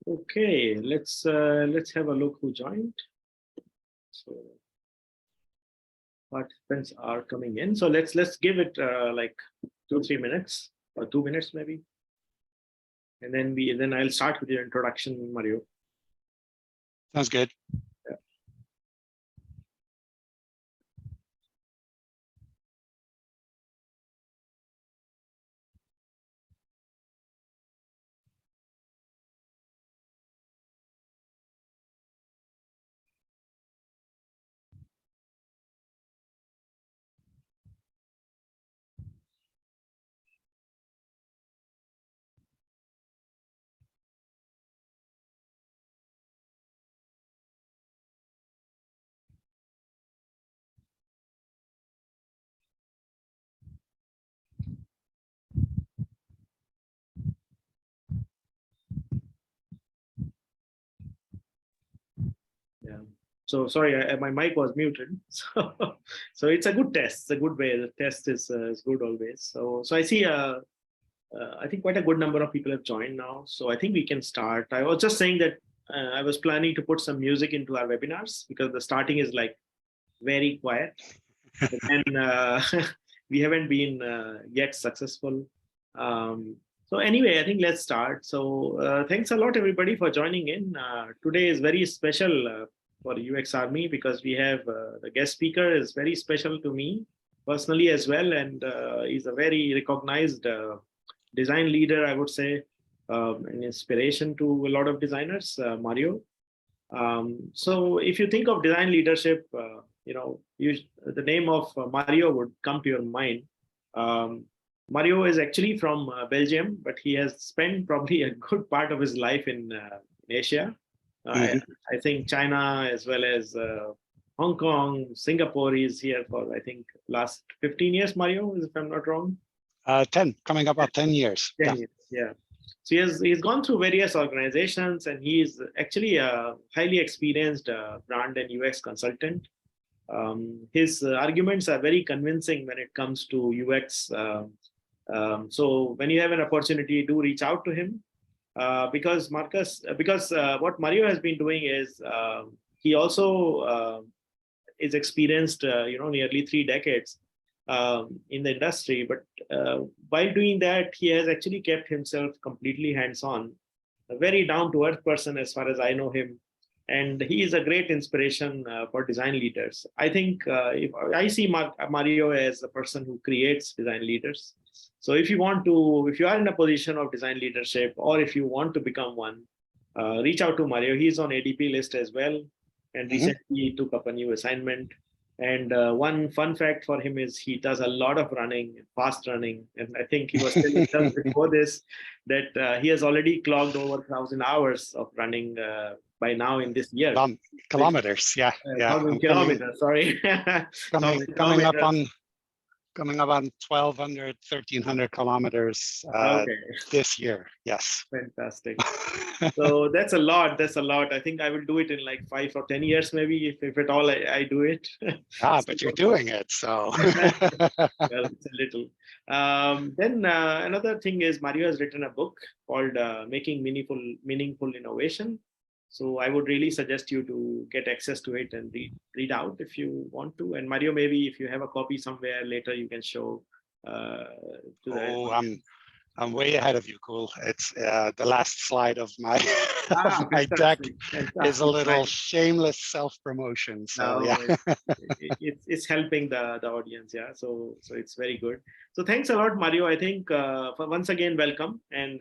Okay, let's have a look who joined. So participants are coming in. So let's give it like 2-3 minutes or 2 minutes maybe, and then I'll start with your introduction, Mario. Sounds good. Yeah. Yeah. So sorry, my mic was muted. So it's a good test. It's a good way. The test is good always. So I see. I think quite a good number of people have joined now. So I think we can start. I was just saying that I was planning to put some music into our webinars because the starting is like very quiet. And we haven't been yet successful. So anyway, I think let's start. So thanks a lot, everybody, for joining in. Today is very special for UXArmy because we have the guest speaker is very special to me personally as well. And he's a very recognized design leader, I would say, an inspiration to a lot of designers, Mario. So if you think of design leadership, the name of Mario would come to your mind. Mario is actually from Belgium, but he has spent probably a good part of his life in Asia. I think China as well as Hong Kong, Singapore. He's here for, I think, last 15 years, Mario, if I'm not wrong. 10, coming up about 10 years. 10 years, yeah. So he's gone through various organizations, and he's actually a highly experienced brand and UX consultant. His arguments are very convincing when it comes to UX. So when you have an opportunity, do reach out to him because what Mario has been doing is he also is experienced, nearly 3 decades in the industry, but while doing that, he has actually kept himself completely hands-on, a very down-to-earth person as far as I know him, and he is a great inspiration for design leaders. I think if I see Mario as a person who creates design leaders. So if you are in a position of design leadership, or if you want to become one, reach out to Mario. He's on ADP list as well, and recently took up a new assignment. And one fun fact for him is he does a lot of running, fast running. And I think he was telling us before this that he has already clocked over 1,000 hours of running by now in this year. Kilometers, yeah. 1,000 kilometers, sorry. Coming up on 1,200, 1,300 kilometers this year. Yes. Fantastic. So that's a lot. I think I will do it in like 5 or 10 years, maybe, if at all I do it. But you're doing it, so. Well, it's a little. Then another thing is Mario has written a book called Making Meaningful Innovation. So I would really suggest you to get access to it and read out if you want to. And Mario, maybe if you have a copy somewhere later, you can show to I'm way ahead of you, Cool. It's the last slide of my my deck is a little shameless self-promotion. So yeah, it's helping the audience. Yeah, so it's very good. So thanks a lot, Mario. I think once again, welcome, and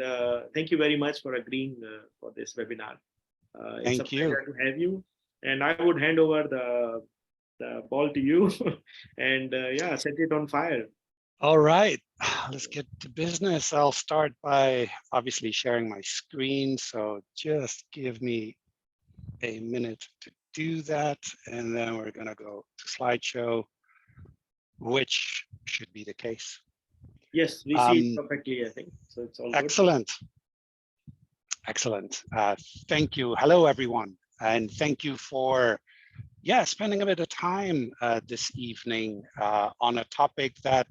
thank you very much for agreeing for this webinar. It's a pleasure to have you, and I would hand over the ball to you, and set it on fire. All right, let's get to business. I'll start by obviously sharing my screen. So just give me a minute to do that. And then we're gonna go to slideshow, which should be the case. Yes, we see it perfectly, I think. So it's all excellent. Good. Excellent. Thank you. Hello, everyone. And thank you for spending a bit of time this evening on a topic that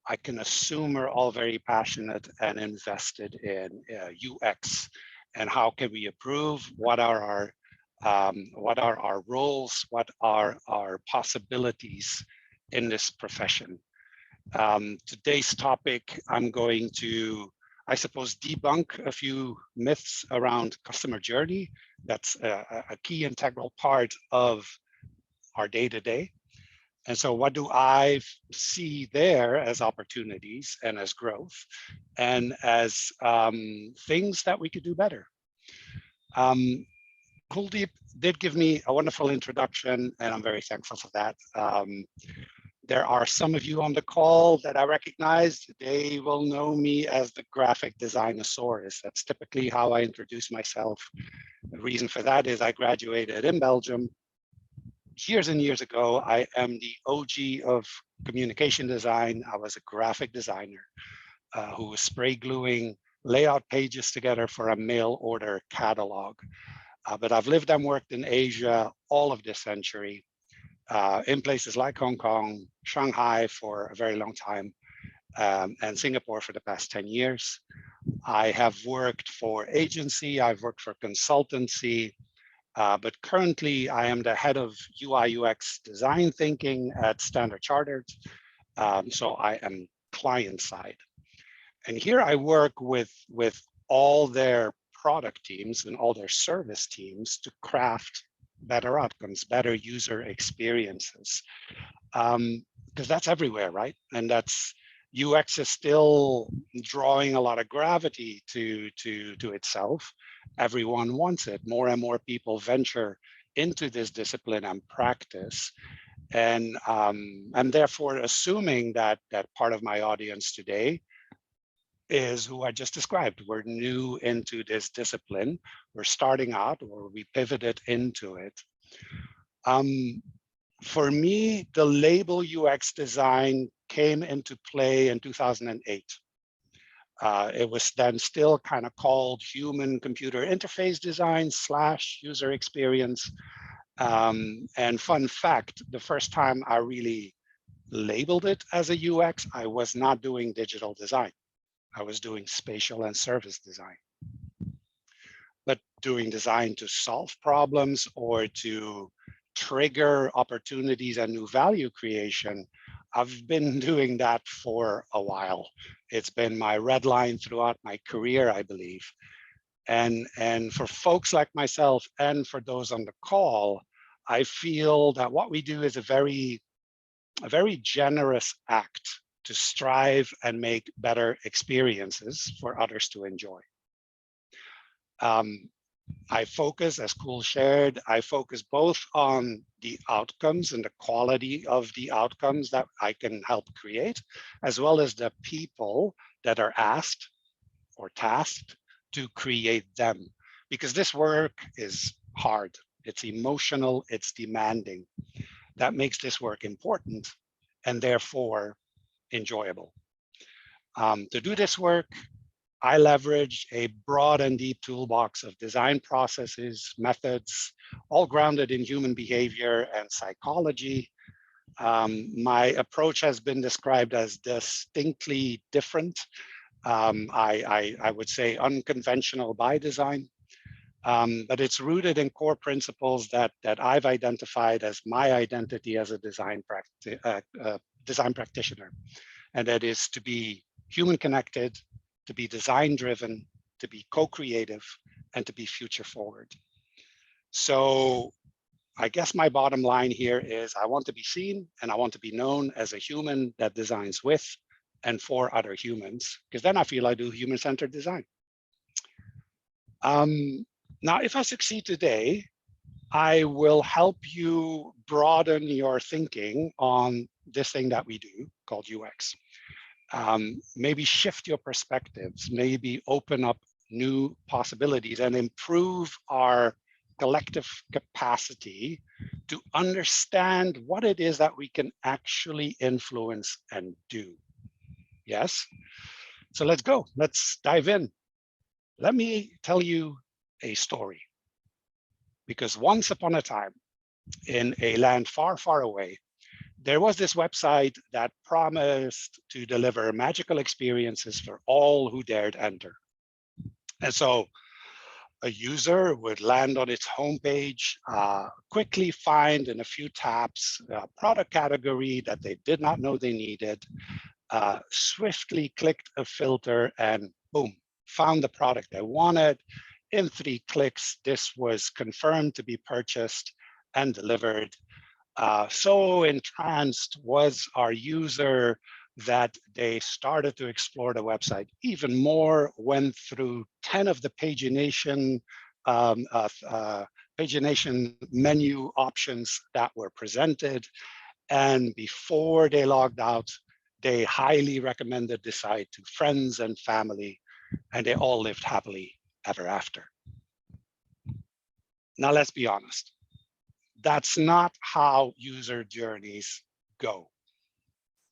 I can assume we're all very passionate and invested in, UX and how can we improve? What are our roles? What are our possibilities in this profession? Today's topic, I'm going to, I suppose, debunk a few myths around customer journey. That's a key integral part of our day-to-day. And so what do I see there as opportunities and as growth and as things that we could do better? Kuldeep did give me a wonderful introduction, and I'm very thankful for that. There are some of you on the call that I recognize. They will know me as the graphic designosaurus. That's typically how I introduce myself. The reason for that is I graduated in Belgium years and years ago. I am the OG of communication design. I was a graphic designer who was spray gluing layout pages together for a mail order catalog. But I've lived and worked in Asia all of this century, in places like Hong Kong, Shanghai for a very long time, and Singapore for the past 10 years. I have worked for agency, I've worked for consultancy, but currently I am the head of UI UX design thinking at Standard Chartered. So I am client side. And here I work with all their product teams and all their service teams to craft better outcomes, better user experiences. Because that's everywhere, right? And that's UX is still drawing a lot of gravity to itself. Everyone wants it. More and more people venture into this discipline and practice. And I'm therefore assuming that part of my audience today is who I just described. We're new into this discipline. We're starting out, or we pivoted into it. For me, the label UX design came into play in 2008. It was then still kind of called human computer interface design / user experience. And fun fact, the first time I really labeled it as a UX, I was not doing digital design. I was doing spatial and service design. But doing design to solve problems or to trigger opportunities and new value creation, I've been doing that for a while. It's been my red line throughout my career, I believe. And for folks like myself and for those on the call, I feel that what we do is a very generous act to strive and make better experiences for others to enjoy. I focus, as Kool shared, I focus both on the outcomes and the quality of the outcomes that I can help create, as well as the people that are asked or tasked to create them. Because this work is hard, it's emotional, it's demanding. That makes this work important and therefore enjoyable. To do this work, I leverage a broad and deep toolbox of design processes, methods, all grounded in human behavior and psychology. My approach has been described as distinctly different. I would say unconventional by design, but it's rooted in core principles that I've identified as my identity as a design practitioner. And that is to be human connected, to be design driven, to be co-creative, and to be future forward. So I guess my bottom line here is I want to be seen and I want to be known as a human that designs with and for other humans, because then I feel I do human-centered design. Now, if I succeed today, I will help you broaden your thinking on this thing that we do called UX. Maybe shift your perspectives, maybe open up new possibilities and improve our collective capacity to understand what it is that we can actually influence and do. Yes? So let's go, let's dive in. Let me tell you a story. Because once upon a time, in a land far, far away, there was this website that promised to deliver magical experiences for all who dared enter. And so a user would land on its homepage, quickly find in a few taps a product category that they did not know they needed, swiftly clicked a filter, and boom, found the product they wanted. In 3 clicks, this was confirmed to be purchased and delivered. So entranced was our user that they started to explore the website even more, went through 10 of the pagination menu options that were presented. And before they logged out, they highly recommended the site to friends and family, and they all lived happily ever after. Now, let's be honest. That's not how user journeys go.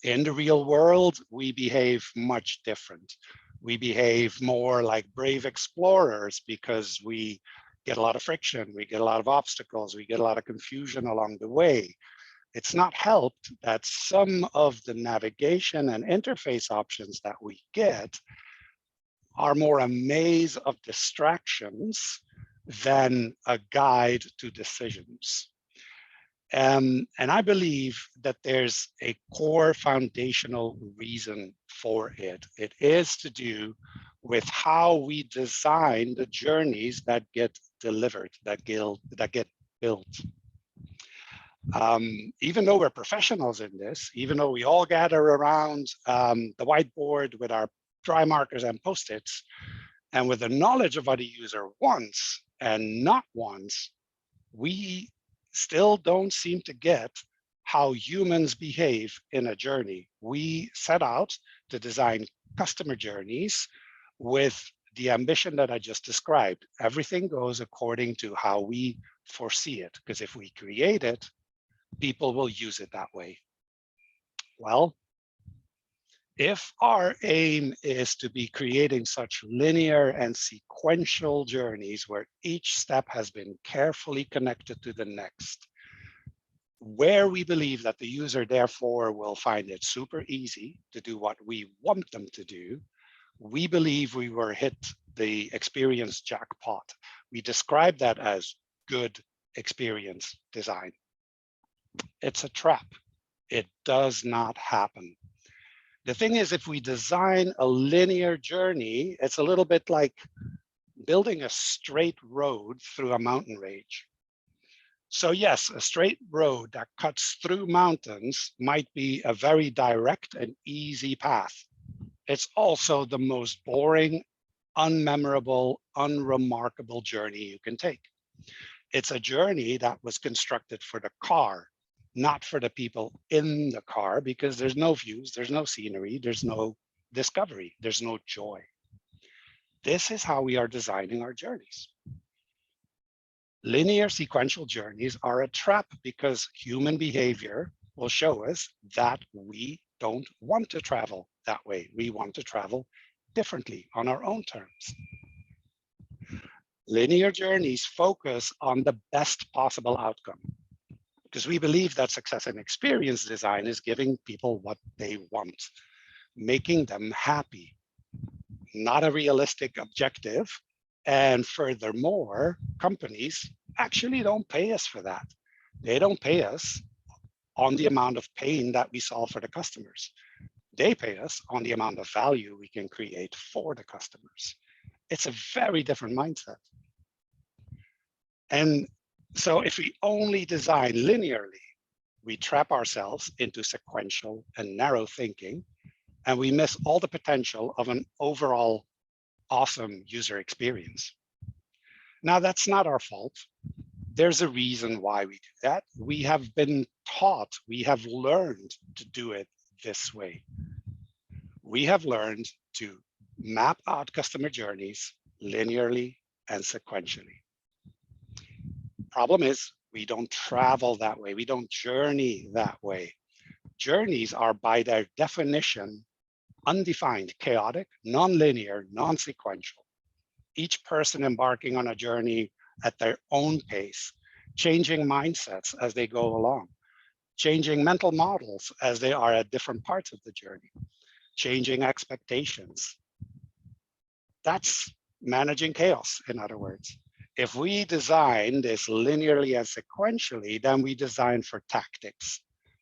In the real world, we behave much different. We behave more like brave explorers because we get a lot of friction, we get a lot of obstacles, we get a lot of confusion along the way. It's not helped that some of the navigation and interface options that we get are more a maze of distractions than a guide to decisions. And I believe that there's a core foundational reason for it. It is to do with how we design the journeys that get delivered, that get built. Even though we're professionals in this, even though we all gather around the whiteboard with our dry markers and Post-its, and with the knowledge of what a user wants and not wants, we still don't seem to get how humans behave in a journey. We set out to design customer journeys with the ambition that I just described. Everything goes according to how we foresee it, because if we create it, people will use it that way. Well, if our aim is to be creating such linear and sequential journeys where each step has been carefully connected to the next, where we believe that the user therefore will find it super easy to do what we want them to do, we believe we were hit the experience jackpot. We describe that as good experience design. It's a trap. It does not happen. The thing is, if we design a linear journey, it's a little bit like building a straight road through a mountain range. So yes, a straight road that cuts through mountains might be a very direct and easy path. It's also the most boring, unmemorable, unremarkable journey you can take. It's a journey that was constructed for the car, not for the people in the car, because there's no views, there's no scenery, there's no discovery, there's no joy. This is how we are designing our journeys. Linear sequential journeys are a trap because human behavior will show us that we don't want to travel that way. We want to travel differently on our own terms. Linear journeys focus on the best possible outcome, because we believe that success in experience design is giving people what they want, making them happy, not a realistic objective. And furthermore, companies actually don't pay us for that. They don't pay us on the amount of pain that we solve for the customers. They pay us on the amount of value we can create for the customers. It's a very different mindset. And so if we only design linearly, we trap ourselves into sequential and narrow thinking, and we miss all the potential of an overall awesome user experience. Now, that's not our fault. There's a reason why we do that. We have been taught, we have learned to do it this way. We have learned to map out customer journeys linearly and sequentially. Problem is, we don't travel that way. We don't journey that way. Journeys are by their definition undefined, chaotic, non-linear, non-sequential. Each person embarking on a journey at their own pace, changing mindsets as they go along, changing mental models as they are at different parts of the journey, changing expectations. That's managing chaos, in other words. If we design this linearly and sequentially, then we design for tactics.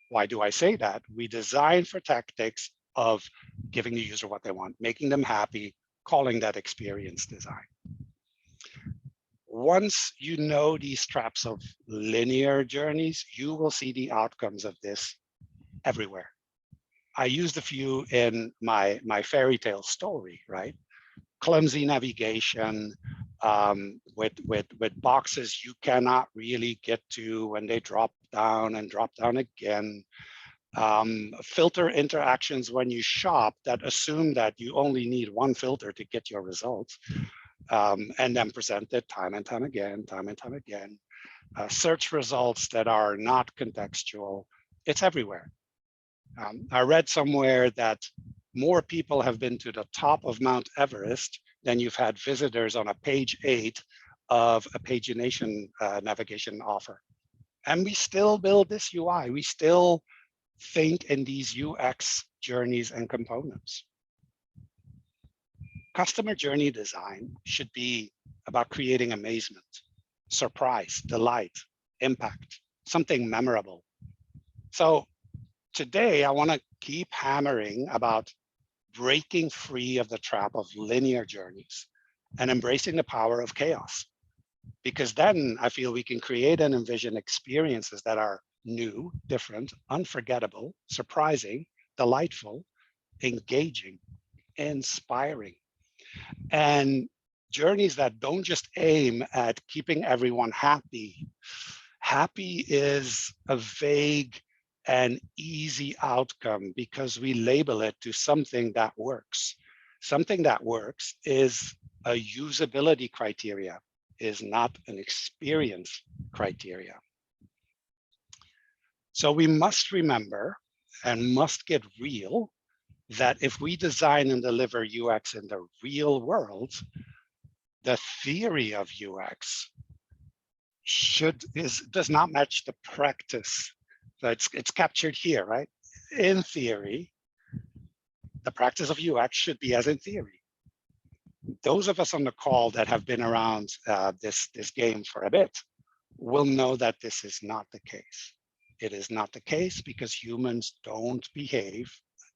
Why do I say that? We design for tactics of giving the user what they want, making them happy, calling that experience design. Once you know these traps of linear journeys, you will see the outcomes of this everywhere. I used a few in my fairy tale story, right? Clumsy navigation with boxes you cannot really get to when they drop down and drop down again. Filter interactions when you shop that assume that you only need one filter to get your results, and then present it time and time again. Search results that are not contextual. It's everywhere. I read somewhere that more people have been to the top of Mount Everest than you've had visitors on a page 8 of a pagination navigation offer. And we still build this UI. We still think in these UX journeys and components. Customer journey design should be about creating amazement, surprise, delight, impact, something memorable. So today, I want to keep hammering about breaking free of the trap of linear journeys and embracing the power of chaos. Because then I feel we can create and envision experiences that are new, different, unforgettable, surprising, delightful, engaging, inspiring, and journeys that don't just aim at keeping everyone happy. Happy is a vague and easy outcome because we label it to something that works. Something that works is a usability criteria, is not an experience criteria. So we must remember and must get real that if we design and deliver UX in the real world, the theory of UX does not match the practice. So it's captured here, right? In theory, the practice of UX should be as in theory. Those of us on the call that have been around this game for a bit will know that this is not the case. It is not the case because humans don't behave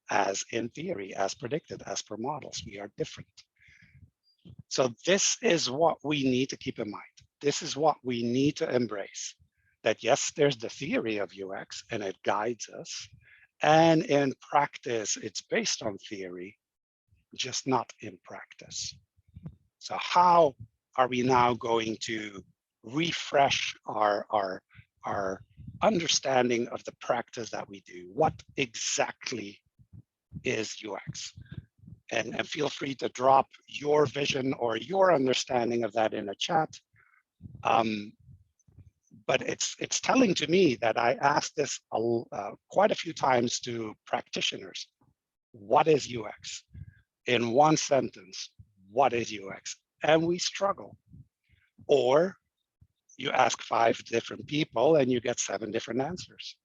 as in theory, as predicted, as per models. We are different. So this is what we need to keep in mind. This is what we need to embrace. That yes, there's the theory of UX and it guides us. And in practice, it's based on theory, just not in practice. So how are we now going to refresh our understanding of the practice that we do? What exactly is UX? And feel free to drop your vision or your understanding of that in a chat. But it's telling to me that I asked this quite a few times to practitioners. What is UX? In one sentence, what is UX? And we struggle. Or you ask 5 different people and you get 7 different answers.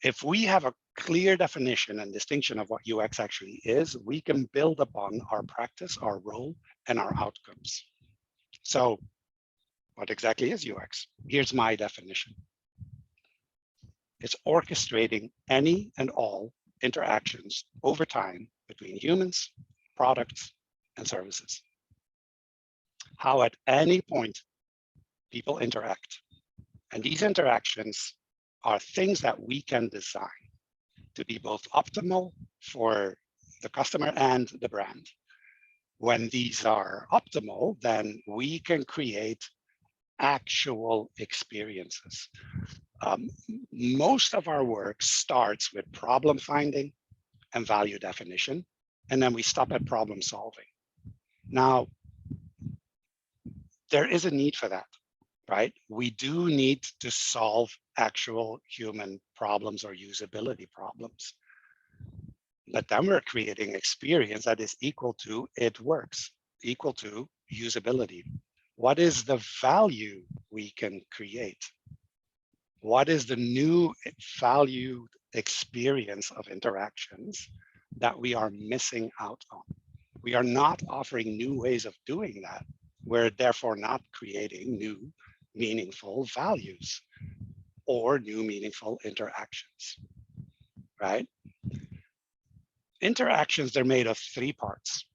If we have a clear definition and distinction of what UX actually is, we can build upon our practice, our role, and our outcomes. So what exactly is UX? Here's my definition. It's orchestrating any and all interactions over time between humans, products, and services. How at any point people interact. And these interactions are things that we can design to be both optimal for the customer and the brand. When these are optimal, then we can create actual experiences. Most of our work starts with problem finding and value definition, and then we stop at problem solving. Now, there is a need for that, right? We do need to solve actual human problems or usability problems. But then we're creating experience that is equal to it works, equal to usability. What is the value we can create? What is the new value experience of interactions that we are missing out on? We are not offering new ways of doing that. We're therefore not creating new meaningful values or new meaningful interactions, right? Interactions, they're made of three parts.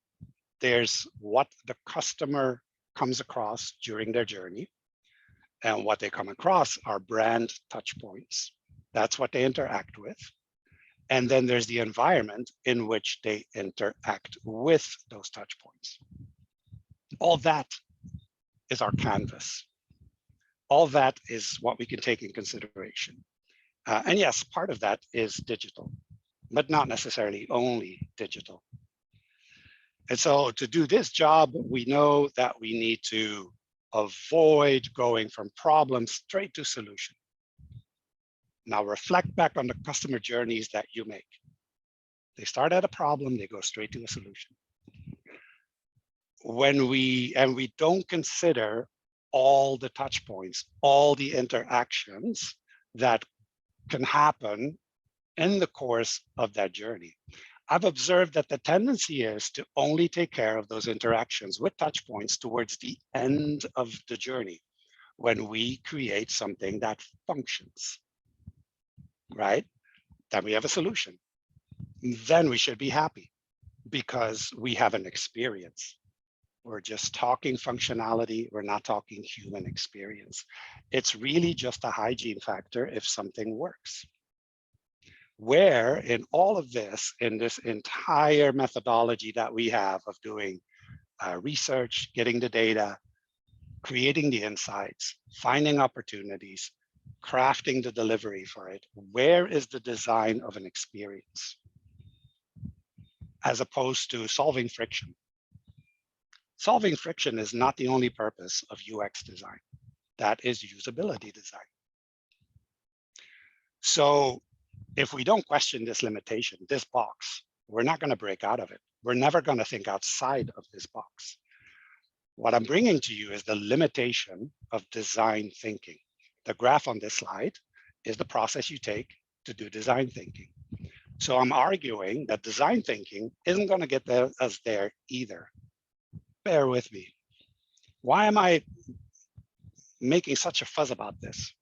There's what the customer comes across during their journey, and what they come across are brand touch points. That's what they interact with. And then there's the environment in which they interact with those touch points. All that is our canvas. All that is what we can take in consideration. And yes, part of that is digital, but not necessarily only digital. And so to do this job, we know that we need to avoid going from problem straight to solution. Now reflect back on the customer journeys that you make. They start at a problem, they go straight to a solution. When we don't consider all the touch points, all the interactions that can happen in the course of that journey. I've observed that the tendency is to only take care of those interactions with touch points towards the end of the journey, when we create something that functions, right? Then we have a solution. Then we should be happy because we have an experience. We're just talking functionality. We're not talking human experience. It's really just a hygiene factor if something works. Where in all of this, in this entire methodology that we have of doing research, getting the data, creating the insights, finding opportunities, crafting the delivery for it, where is the design of an experience? As opposed to solving friction. Solving friction is not the only purpose of UX design. That is usability design. So if we don't question this limitation, this box, we're not going to break out of it. We're never going to think outside of this box. What I'm bringing to you is the limitation of design thinking. The graph on this slide is the process you take to do design thinking. So I'm arguing that design thinking isn't going to get us there either. Bear with me. Why am I making such a fuss about this?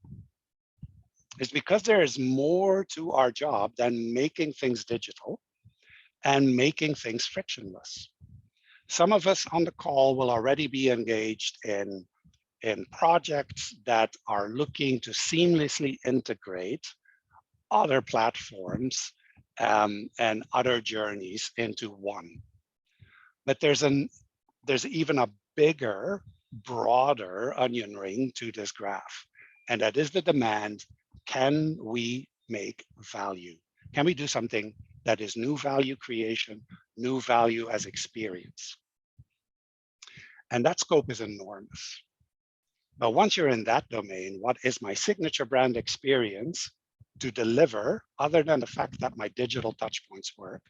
It's because there is more to our job than making things digital and making things frictionless. Some of us on the call will already be engaged in projects that are looking to seamlessly integrate other platforms and other journeys into one. But there's even a bigger, broader onion ring to this graph, and that is the demand: can we make value? Can we do something that is new value creation, new value as experience? And that scope is enormous. But once you're in that domain, what is my signature brand experience to deliver, other than the fact that my digital touchpoints work?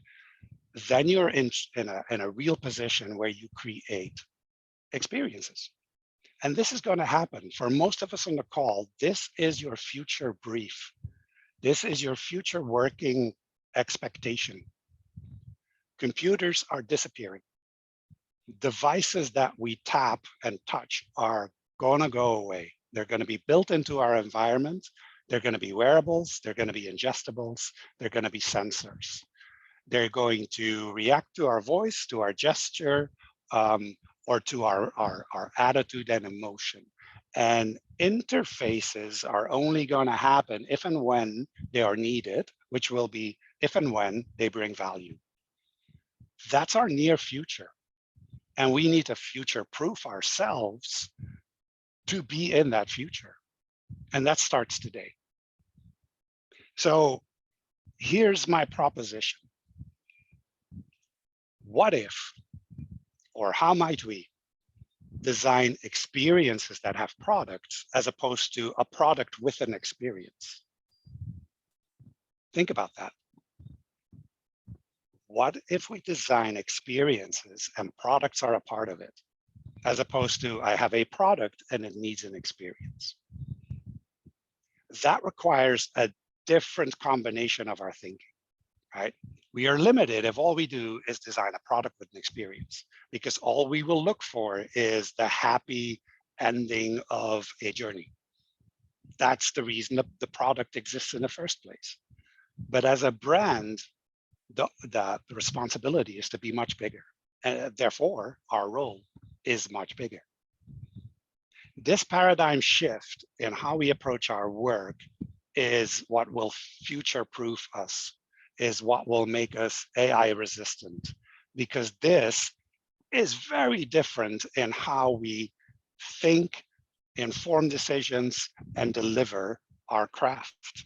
Then you're in a real position where you create experiences. And this is going to happen for most of us on the call. This is your future brief. This is your future working expectation. Computers are disappearing. Devices that we tap and touch are going to go away. They're going to be built into our environment. They're going to be wearables. They're going to be ingestibles. They're going to be sensors. They're going to react to our voice, to our gesture, or to our attitude and emotion. And interfaces are only going to happen if and when they are needed, which will be if and when they bring value. That's our near future. And we need to future-proof ourselves to be in that future. And that starts today. So here's my proposition. What if, or how might we design experiences that have products as opposed to a product with an experience? Think about that. What if we design experiences and products are a part of it, as opposed to I have a product and it needs an experience? That requires a different combination of our thinking. right? We are limited if all we do is design a product with an experience, because all we will look for is the happy ending of a journey. That's the reason the product exists in the first place. But as a brand, the responsibility is to be much bigger. And therefore, our role is much bigger. This paradigm shift in how we approach our work is what will future-proof us, is what will make us AI resistant, because this is very different in how we think, inform decisions, and deliver our craft.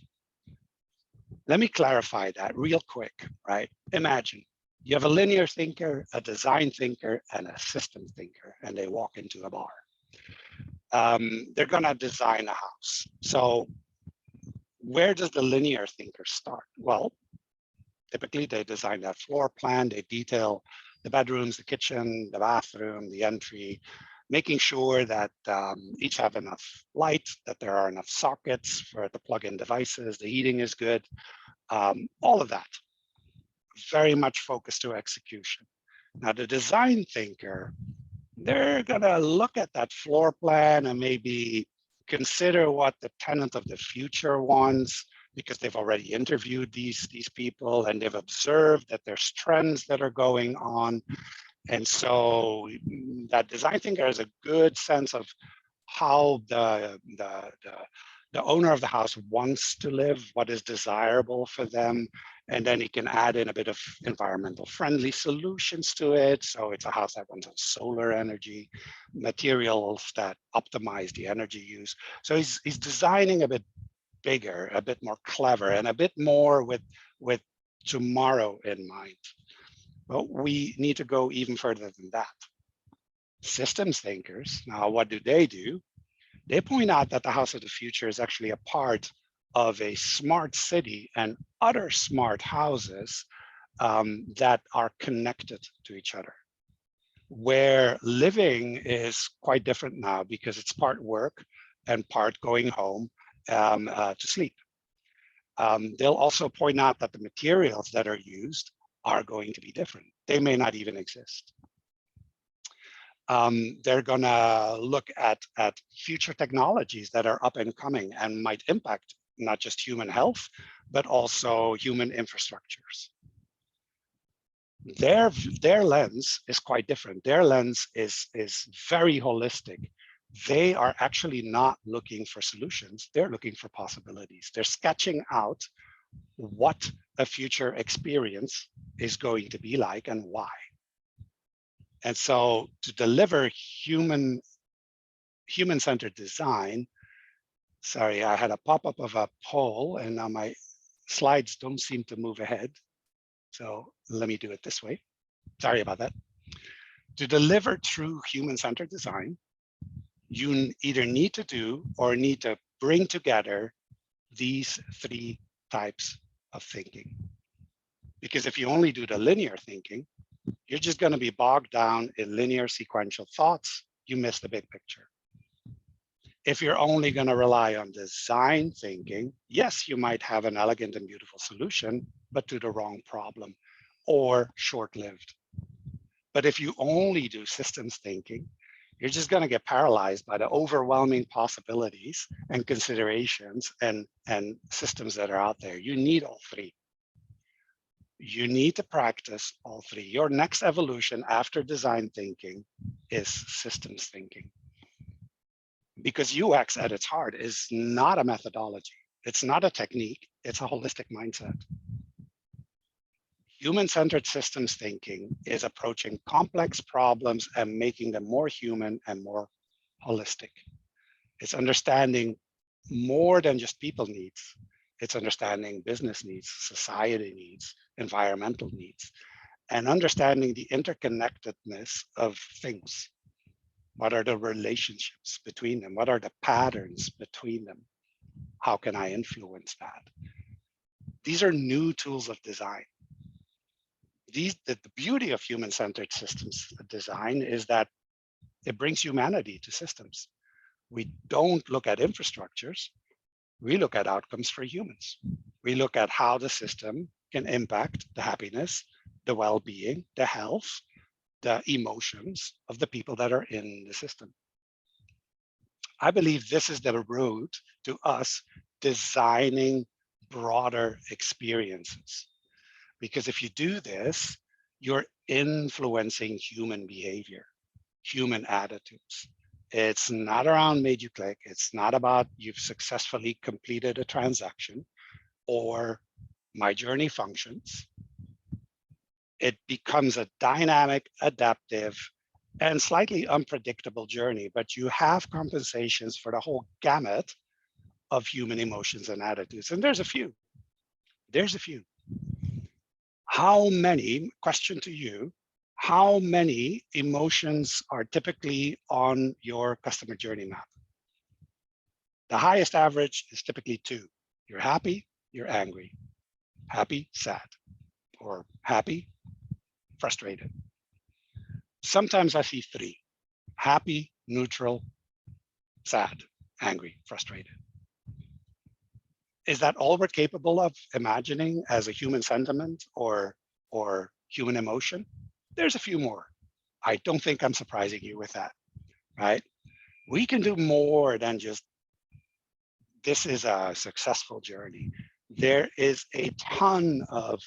Let me clarify that real quick, right? Imagine you have a linear thinker, a design thinker, and a system thinker, and they walk into a bar. They're gonna design a house. So where does the linear thinker start? Well, typically they design that floor plan, they detail the bedrooms, the kitchen, the bathroom, the entry, making sure that each have enough light, that there are enough sockets for the plug-in devices, the heating is good, all of that. Very much focused to execution. Now the design thinker, they're gonna look at that floor plan and maybe consider what the tenant of the future wants, because they've already interviewed these people and they've observed that there's trends that are going on. And so that design thinker has a good sense of how the owner of the house wants to live, what is desirable for them. And then he can add in a bit of environmental friendly solutions to it. So it's a house that runs on solar energy, materials that optimize the energy use. So he's designing a bit bigger, a bit more clever, and a bit more with tomorrow in mind. But we need to go even further than that. Systems thinkers, now what do? They point out that the house of the future is actually a part of a smart city and other smart houses that are connected to each other, where living is quite different now because it's part work and part going home to sleep. They'll also point out that the materials that are used are going to be different. They may not even exist. They're gonna look at future technologies that are up and coming and might impact not just human health, but also human infrastructures. Their lens is quite different. Their lens is very holistic. They are actually not looking for solutions. They're looking for possibilities. They're sketching out what a future experience is going to be like and why. And so to deliver human-centered design, sorry, I had a pop-up of a poll and now my slides don't seem to move ahead. So let me do it this way. Sorry about that. To deliver true human-centered design, you either need to do or need to bring together these three types of thinking. Because if you only do the linear thinking, you're just going to be bogged down in linear sequential thoughts. You miss the big picture. If you're only going to rely on design thinking, yes, you might have an elegant and beautiful solution, but to the wrong problem or short-lived. But if you only do systems thinking, you're just going to get paralyzed by the overwhelming possibilities and considerations and systems that are out there. You need all three. You need to practice all three. Your next evolution after design thinking is systems thinking. Because UX at its heart is not a methodology. It's not a technique. It's a holistic mindset. Human-centered systems thinking is approaching complex problems and making them more human and more holistic. It's understanding more than just people needs. It's understanding business needs, society needs, environmental needs, and understanding the interconnectedness of things. What are the relationships between them? What are the patterns between them? How can I influence that? These are new tools of design. The beauty of human-centered systems design is that it brings humanity to systems. We don't look at infrastructures. We look at outcomes for humans. We look at how the system can impact the happiness, the well-being, the health, the emotions of the people that are in the system. I believe this is the road to us designing broader experiences. Because if you do this, you're influencing human behavior, human attitudes. It's not around made you click. It's not about you've successfully completed a transaction or my journey functions. It becomes a dynamic, adaptive, and slightly unpredictable journey, but you have compensations for the whole gamut of human emotions and attitudes. And there's a few. There's a few. How many, question to you, how many emotions are typically on your customer journey map? The highest average is typically 2. You're happy, you're angry. Happy, sad. Or happy, frustrated. Sometimes I see 3. Happy, neutral, sad, angry, frustrated. Is that all we're capable of imagining as a human sentiment or human emotion? There's a few more. I don't think I'm surprising you with that, right? We can do more than just, this is a successful journey. There is a ton of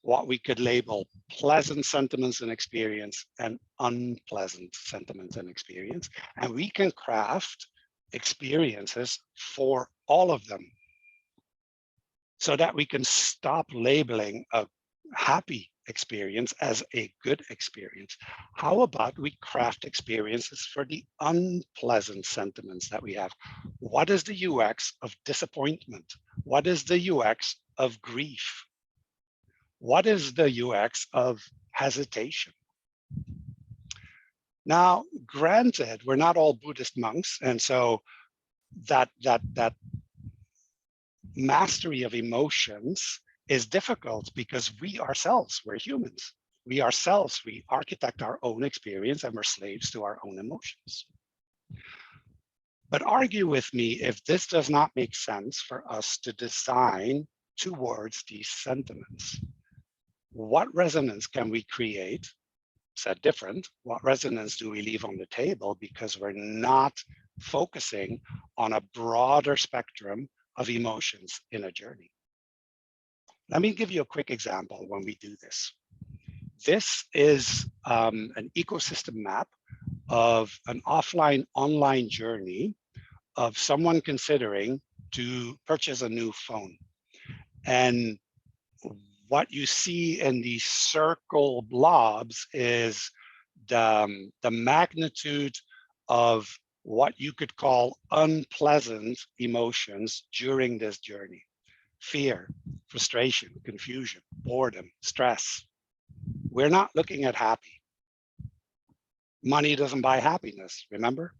what we could label pleasant sentiments and experience and unpleasant sentiments and experience. And we can craft experiences for all of them so that we can stop labeling a happy experience as a good experience. How about we craft experiences for the unpleasant sentiments that we have? What is the UX of disappointment? What is the UX of grief? What is the UX of hesitation? Now, granted, we're not all Buddhist monks, and so that mastery of emotions is difficult because we ourselves, we're humans. We ourselves, we architect our own experience and we're slaves to our own emotions. But argue with me if this does not make sense for us to design towards these sentiments. What resonance can we create? Said different, what resonance do we leave on the table because we're not focusing on a broader spectrum of emotions in a journey? Let me give you a quick example when we do this. This is an ecosystem map of an offline online journey of someone considering to purchase a new phone. And what you see in these circle blobs is the magnitude of what you could call unpleasant emotions during this journey. Fear, frustration, confusion, boredom, stress. We're not looking at happy. Money doesn't buy happiness, remember?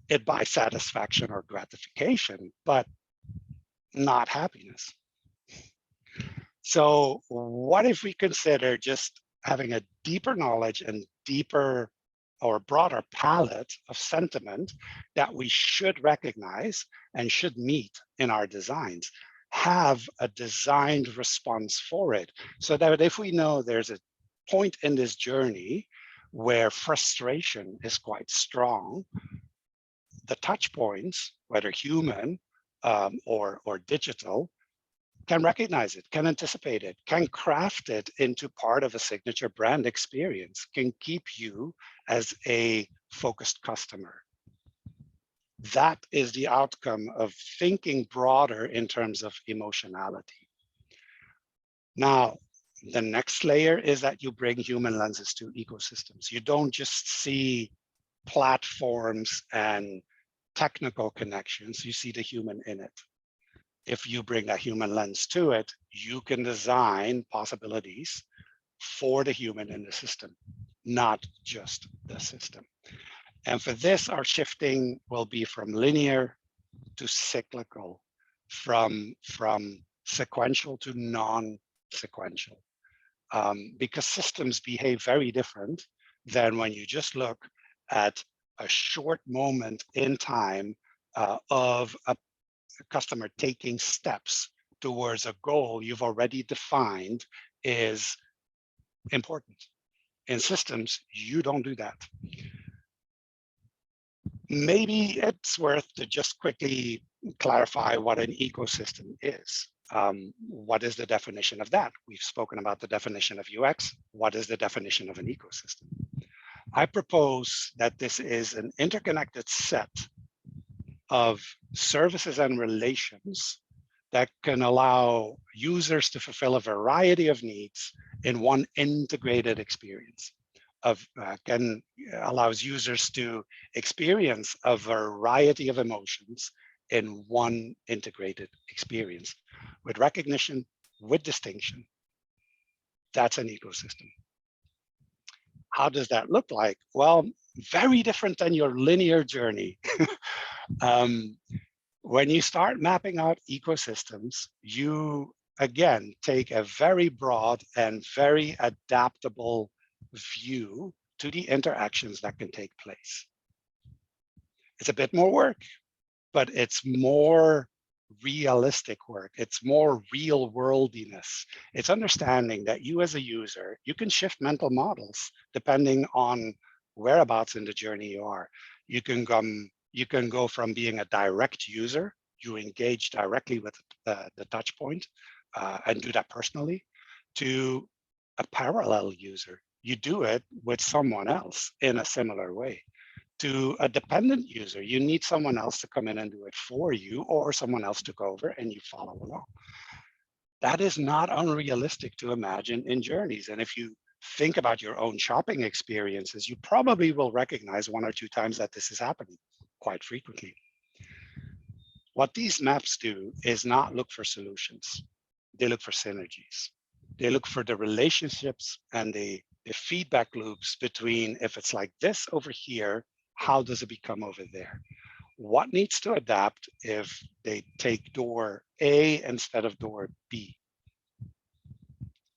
It buys satisfaction or gratification, but not happiness. So what if we consider just having a deeper knowledge and deeper or broader palette of sentiment that we should recognize and should meet in our designs, have a designed response for it, so that if we know there's a point in this journey where frustration is quite strong, the touch points, whether human or digital, can recognize it, can anticipate it, can craft it into part of a signature brand experience, can keep you as a focused customer. That is the outcome of thinking broader in terms of emotionality. Now, the next layer is that you bring human lenses to ecosystems. You don't just see platforms and technical connections, you see the human in it. If you bring that human lens to it, you can design possibilities for the human in the system, not just the system. And for this, our shifting will be from linear to cyclical, from sequential to non-sequential, because systems behave very different than when you just look at a short moment in time of a customer taking steps towards a goal you've already defined is important. In systems, you don't do that. Maybe it's worth to just quickly clarify what an ecosystem is. What is the definition of that? We've spoken about the definition of UX. What is the definition of an ecosystem? I propose that this is an interconnected set of services and relations that can allow users to fulfill a variety of needs in one integrated experience. Allows users to experience a variety of emotions in one integrated experience with recognition, with distinction. That's an ecosystem. How does that look like? Well, very different than your linear journey. When you start mapping out ecosystems, you again take a very broad and very adaptable view to the interactions that can take place. It's a bit more work, but it's more realistic work. It's more real worldiness. It's understanding that you as a user, you can shift mental models depending on whereabouts in the journey you are. You can go from being a direct user, you engage directly with the touch point and do that personally, to a parallel user. You do it with someone else in a similar way. To a dependent user, you need someone else to come in and do it for you, or someone else took over and you follow along. That is not unrealistic to imagine in journeys. And if you think about your own shopping experiences, you probably will recognize 1 or 2 times that this is happening quite frequently. What these maps do is not look for solutions. They look for synergies. They look for the relationships and the feedback loops between, if it's like this over here, how does it become over there? What needs to adapt if they take door A instead of door B?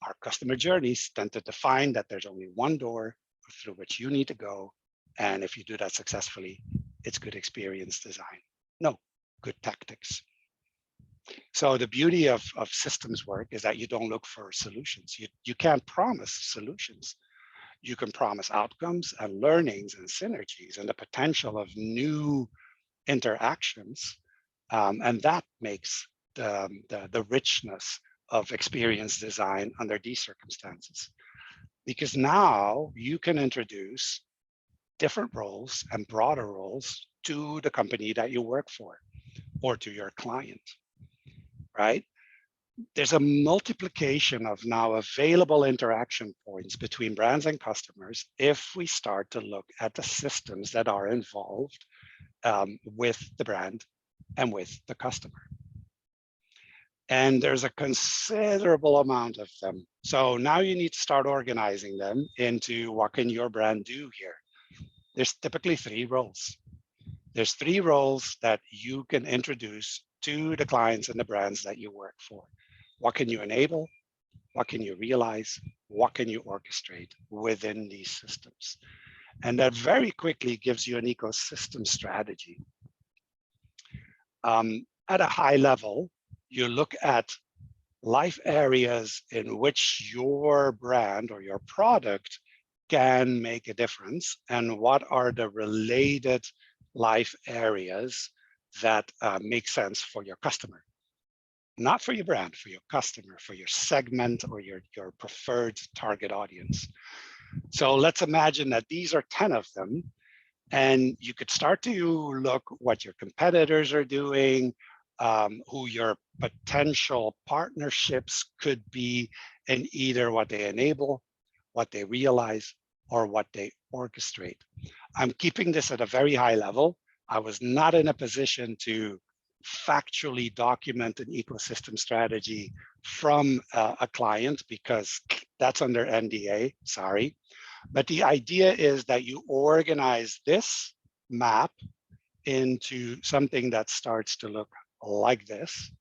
Our customer journeys tend to define that there's only one door through which you need to go. And if you do that successfully, it's good experience design. No, good tactics. So the beauty of systems work is that you don't look for solutions. You can't promise solutions. You can promise outcomes and learnings and synergies and the potential of new interactions. And that makes the richness of experience design under these circumstances. Because now you can introduce different roles and broader roles to the company that you work for or to your client, right? There's a multiplication of now available interaction points between brands and customers if we start to look at the systems that are involved with the brand and with the customer. And there's a considerable amount of them. So now you need to start organizing them into what can your brand do here? There's typically 3 roles. There's 3 roles that you can introduce to the clients and the brands that you work for. What can you enable? What can you realize? What can you orchestrate within these systems? And that very quickly gives you an ecosystem strategy. At a high level, you look at life areas in which your brand or your product can make a difference, and what are the related life areas that make sense for your customer. Not for your brand, for your customer, for your segment or your preferred target audience. So let's imagine that these are 10 of them, and you could start to look what your competitors are doing, who your potential partnerships could be in either what they enable, what they realize, or what they orchestrate. I'm keeping this at a very high level. I was not in a position to factually document an ecosystem strategy from a client because that's under NDA, sorry. But the idea is that you organize this map into something that starts to look like this.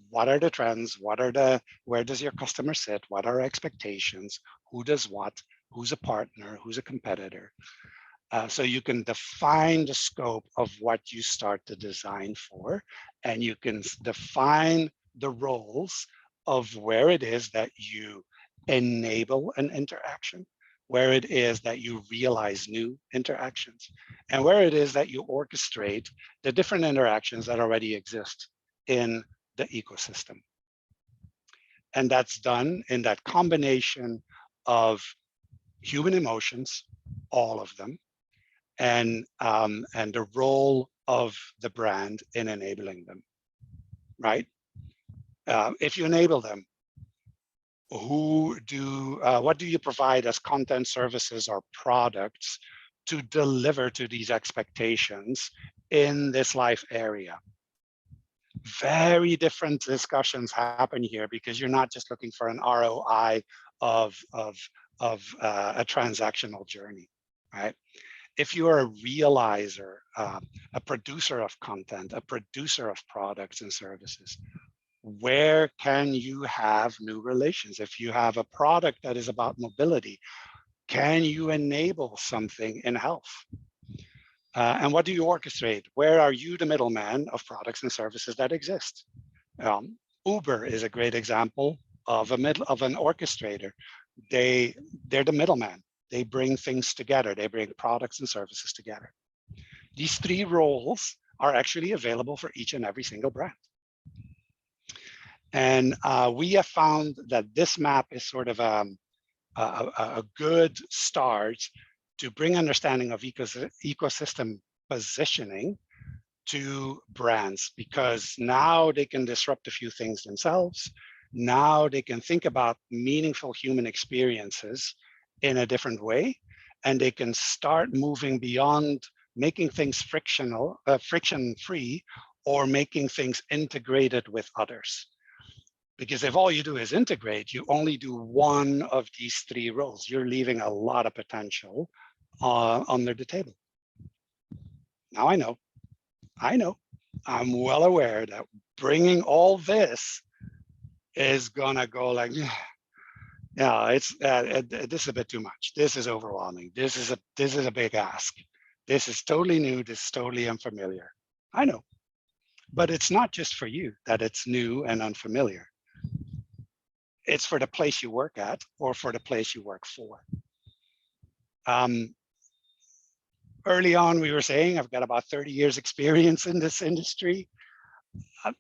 What are the trends? Where does your customer sit? What are expectations? Who does what? Who's a partner? Who's a competitor? So you can define the scope of what you start to design for, and you can define the roles of where it is that you enable an interaction, where it is that you realize new interactions, and where it is that you orchestrate the different interactions that already exist in the ecosystem. And that's done in that combination of human emotions, all of them, and the role of the brand in enabling them, right? If you enable them, what do you provide as content, services, or products to deliver to these expectations in this life area? Very different discussions happen here because you're not just looking for an ROI of a transactional journey, right? If you are a realizer, a producer of content, a producer of products and services, where can you have new relations? If you have a product that is about mobility, can you enable something in health? And what do you orchestrate? Where are you the middleman of products and services that exist? Uber is a great example of an orchestrator. They're the middleman. They bring things together. They bring products and services together. These three roles are actually available for each and every single brand. And we have found that this map is sort of a good start to bring understanding of ecosystem positioning to brands, because now they can disrupt a few things themselves. Now they can think about meaningful human experiences in a different way, and they can start moving beyond making things friction-free or making things integrated with others. Because if all you do is integrate, you only do one of these three roles. You're leaving a lot of potential under the table. Now I know, I'm well aware that bringing all this is gonna go like, yeah, it's this is a bit too much. This is overwhelming. This is a big ask. This is totally new. This is totally unfamiliar. I know, but it's not just for you that it's new and unfamiliar. It's for the place you work at or for the place you work for. Early on, we were saying, I've got about 30 years experience in this industry.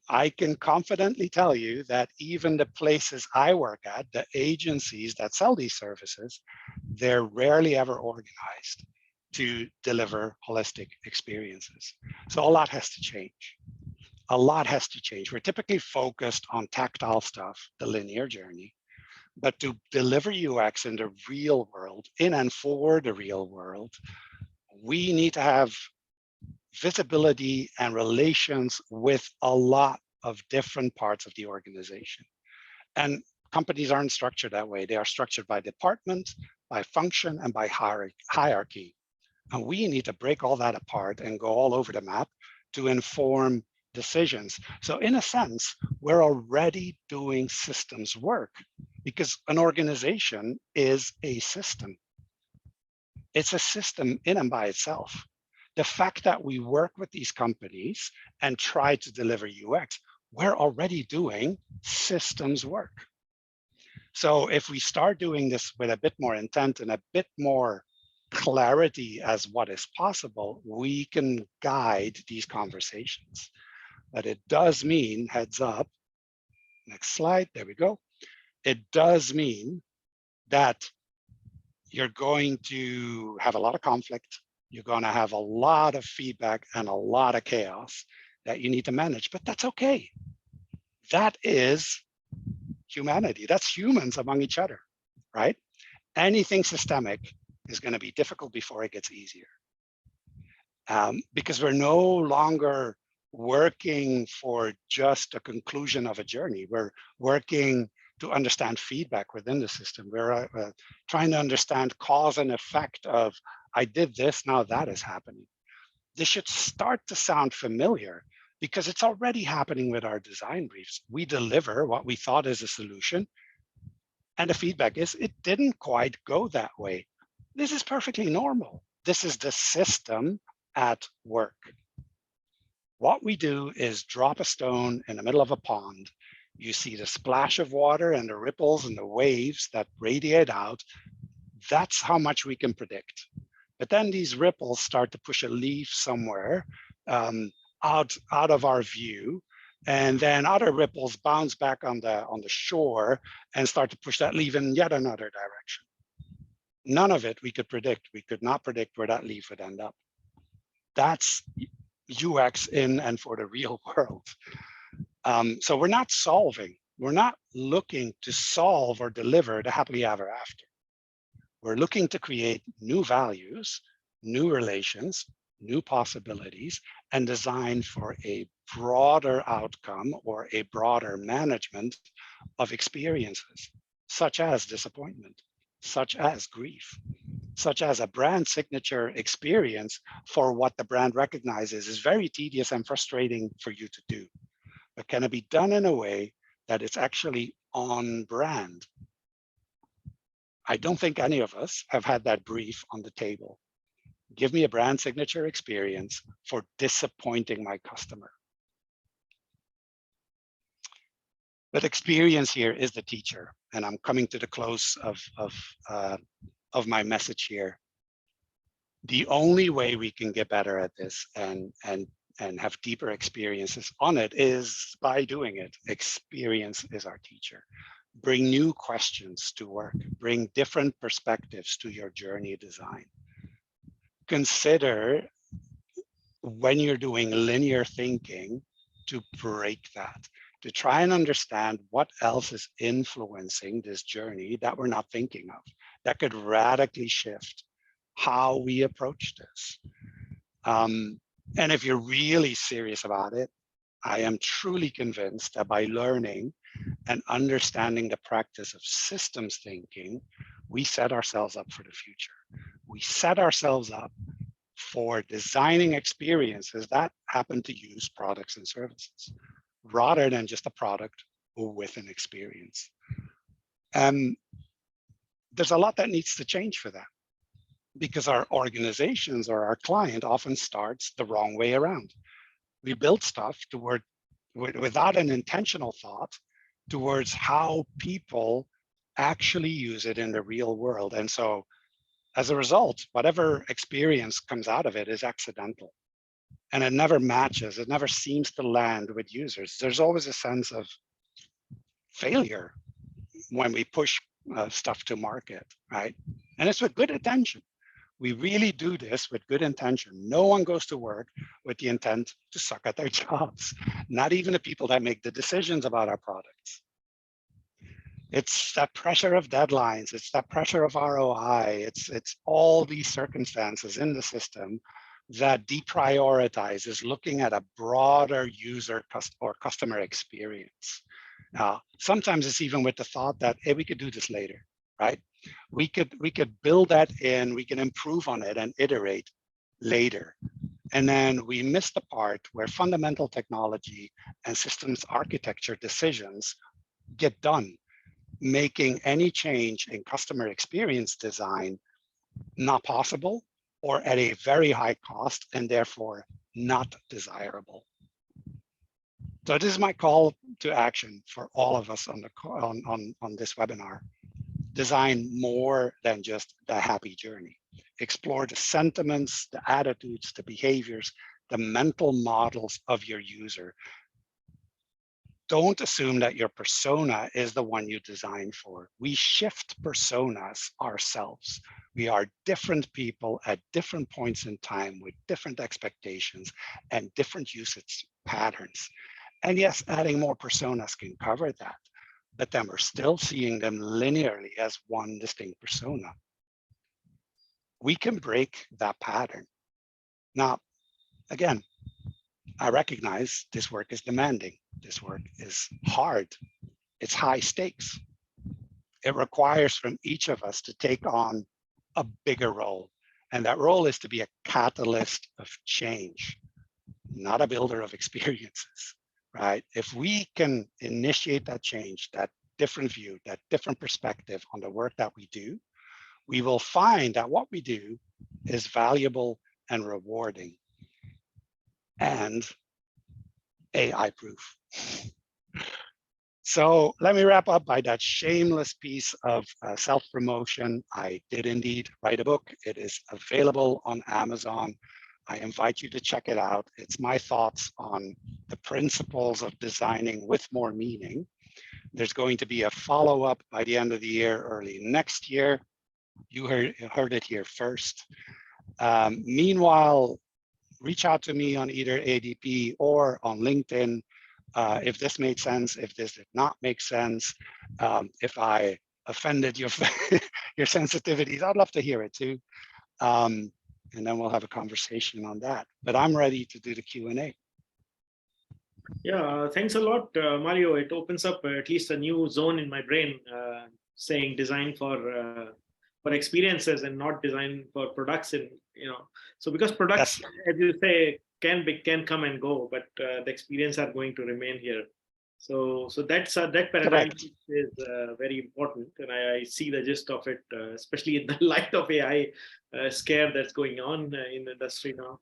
I can confidently tell you that even the places I work at, the agencies that sell these services, they're rarely ever organized to deliver holistic experiences. So a lot has to change. A lot has to change. We're typically focused on tactile stuff, the linear journey, but to deliver UX in the real world, in and for the real world, we need to have visibility and relations with a lot of different parts of the organization. And companies aren't structured that way. They are structured by department, by function, and by hierarchy. And we need to break all that apart and go all over the map to inform decisions. So in a sense, we're already doing systems work because an organization is a system. It's a system in and by itself. The fact that we work with these companies and try to deliver UX, we're already doing systems work. So if we start doing this with a bit more intent and a bit more clarity as what is possible, we can guide these conversations. But it does mean, heads up, next slide, there we go. It does mean that you're going to have a lot of conflict. You're going to have a lot of feedback and a lot of chaos that you need to manage, but that's okay. That is humanity. That's humans among each other, right? Anything systemic is going to be difficult before it gets easier. Because we're no longer working for just a conclusion of a journey. We're working to understand feedback within the system. We're trying to understand cause and effect of, I did this, now that is happening. This should start to sound familiar because it's already happening with our design briefs. We deliver what we thought is a solution, and the feedback is, it didn't quite go that way. This is perfectly normal. This is the system at work. What we do is drop a stone in the middle of a pond You see the splash of water and the ripples and the waves that radiate out. That's how much we can predict. But then these ripples start to push a leaf somewhere out of our view, and then other ripples bounce back on the shore and start to push that leaf in yet another direction. None of it we could predict. We could not predict where that leaf would end up. That's UX in and for the real world. So we're not solving. We're not looking to solve or deliver the happily ever after. We're looking to create new values, new relations, new possibilities, and design for a broader outcome or a broader management of experiences, such as disappointment, such as grief, such as a brand signature experience for what the brand recognizes is very tedious and frustrating for you to do. But can it be done in a way that it's actually on brand? I don't think any of us have had that brief on the table. Give me a brand signature experience for disappointing my customer. But experience here is the teacher, and I'm coming to the close of my message here. The only way we can get better at this and have deeper experiences on it is by doing it. Experience is our teacher. Bring new questions to work, bring different perspectives to your journey design. Consider when you're doing linear thinking to break that, to try and understand what else is influencing this journey that we're not thinking of, that could radically shift how we approach this. And if you're really serious about it, I am truly convinced that by learning and understanding the practice of systems thinking, we set ourselves up for the future. We set ourselves up for designing experiences that happen to use products and services, rather than just a product with an experience. There's a lot that needs to change for that, because our organizations or our client often starts the wrong way around. We build stuff without an intentional thought towards how people actually use it in the real world. And so as a result, whatever experience comes out of it is accidental. And it never matches, it never seems to land with users. There's always a sense of failure when we push stuff to market, right? And it's with good intention. We really do this with good intention. No one goes to work with the intent to suck at their jobs, not even the people that make the decisions about our products. It's that pressure of deadlines, it's that pressure of ROI, it's all these circumstances in the system that deprioritizes looking at a broader user or customer experience. Sometimes it's even with the thought that, hey, we could do this later, right? We could build that in, we can improve on it and iterate later. And then we miss the part where fundamental technology and systems architecture decisions get done, making any change in customer experience design not possible or at a very high cost and therefore not desirable. So this is my call to action for all of us on this webinar. Design more than just the happy journey. Explore the sentiments, the attitudes, the behaviors, the mental models of your user. Don't assume that your persona is the one you design for. We shift personas ourselves. We are different people at different points in time with different expectations and different usage patterns. And yes, adding more personas can cover that, but then we're still seeing them linearly as one distinct persona. We can break that pattern. Now, again, I recognize this work is demanding. This work is hard. It's high stakes. It requires from each of us to take on a bigger role. And that role is to be a catalyst of change, not a builder of experiences, right? If we can initiate that change, that different view, that different perspective on the work that we do, we will find that what we do is valuable and rewarding and AI proof. So let me wrap up by that shameless piece of self-promotion. I did indeed write a book. It is available on Amazon. I invite you to check it out. It's my thoughts on the principles of designing with more meaning. There's going to be a follow-up by the end of the year, early next year. You heard it here first. Meanwhile, reach out to me on either ADP or on LinkedIn if this made sense, if this did not make sense, if I offended your your sensitivities. I'd love to hear it too. And then we'll have a conversation on that. But I'm ready to do the Q&A. Yeah, thanks a lot, Mario. It opens up at least a new zone in my brain, saying design for experiences and not design for products. And so because products, Yes. as you say, can come and go, but the experience are going to remain here. So that paradigm Correct. is very important, and I see the gist of it, especially in the light of AI scare that's going on in the industry now.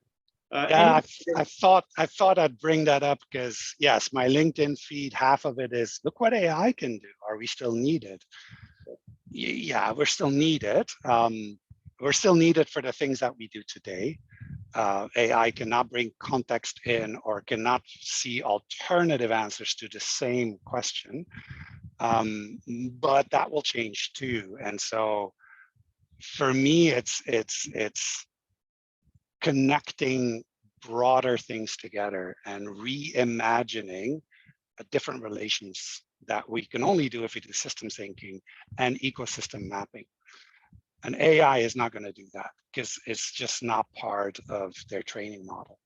Yeah, I thought I'd bring that up because yes, my LinkedIn feed, half of it is look what AI can do. Are we still needed? Yeah, we're still needed. We're still needed for the things that we do today. AI cannot bring context in or cannot see alternative answers to the same question, but that will change too. And so, for me, it's connecting broader things together and reimagining different relations that we can only do if we do systems thinking and ecosystem mapping. And AI is not going to do that because it's just not part of their training model.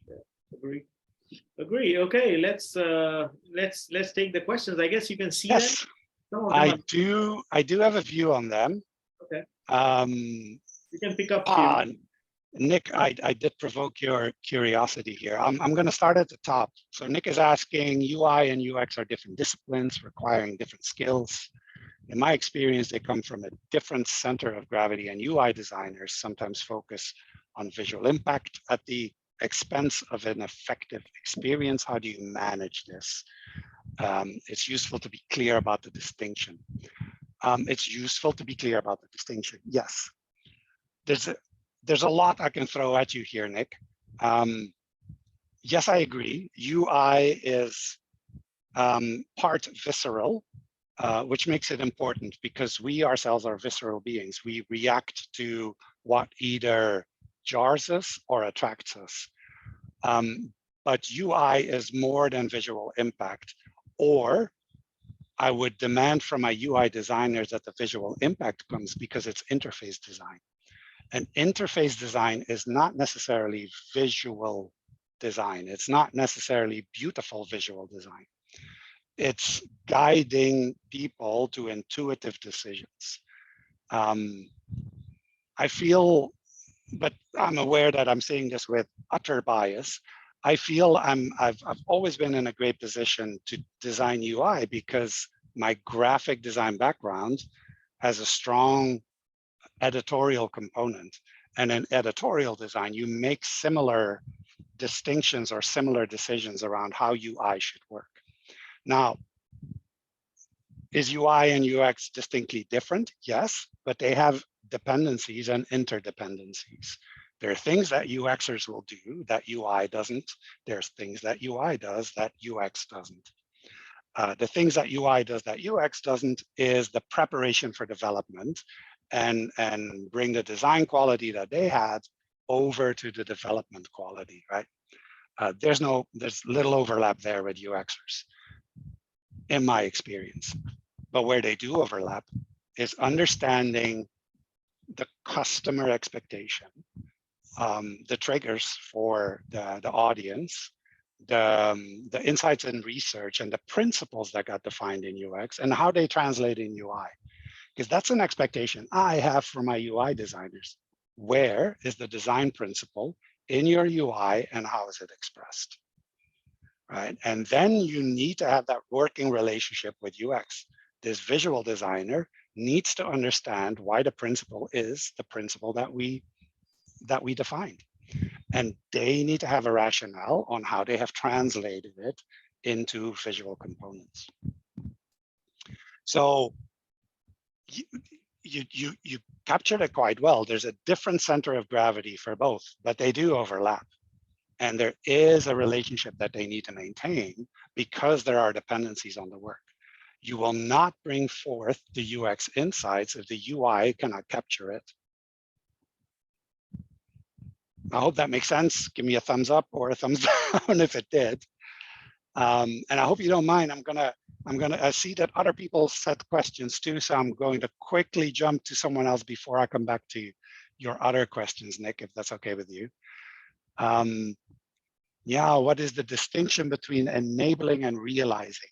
Yeah, agree. Okay, let's take the questions. I guess you can see yes, them. Some of them I do have a view on them. Okay. You can pick up. Nick, I did provoke your curiosity here. I'm going to start at the top. So Nick is asking, UI and UX are different disciplines requiring different skills. In my experience, they come from a different center of gravity, and UI designers sometimes focus on visual impact at the expense of an effective experience. How do you manage this? It's useful to be clear about the distinction. It's useful to be clear about the distinction. Yes. There's a lot I can throw at you here, Nick. Yes, I agree. UI is part visceral, which makes it important because we ourselves are visceral beings. We react to what either jars us or attracts us. But UI is more than visual impact, or I would demand from my UI designers that the visual impact comes because it's interface design. And interface design is not necessarily visual design. It's not necessarily beautiful visual design. It's guiding people to intuitive decisions. I feel, but I'm aware that I'm saying this with utter bias. I feel I've always been in a great position to design UI because my graphic design background has a strong editorial component. And in editorial design, you make similar distinctions or similar decisions around how UI should work. Now, is UI and UX distinctly different? Yes, but they have dependencies and interdependencies. There are things that UXers will do that UI doesn't. There's things that UI does that UX doesn't. The things that UI does that UX doesn't is the preparation for development and bring the design quality that they had over to the development quality, right? There's little overlap there with UXers in my experience. But where they do overlap is understanding the customer expectation, the triggers for the audience, the insights and research and the principles that got defined in UX and how they translate in UI. Because that's an expectation I have for my UI designers. Where is the design principle in your UI and how is it expressed? Right? And then you need to have that working relationship with UX. This visual designer needs to understand why the principle is the principle that we defined. And they need to have a rationale on how they have translated it into visual components. So you captured it quite well. There's a different center of gravity for both, but they do overlap. And there is a relationship that they need to maintain because there are dependencies on the work. You will not bring forth the UX insights if the UI cannot capture it. I hope that makes sense. Give me a thumbs up or a thumbs down if it did. And I hope you don't mind. I'm gonna see that other people set questions too, so I'm going to quickly jump to someone else before I come back to your other questions, Nick, if that's okay with you. Yeah, what is the distinction between enabling and realizing?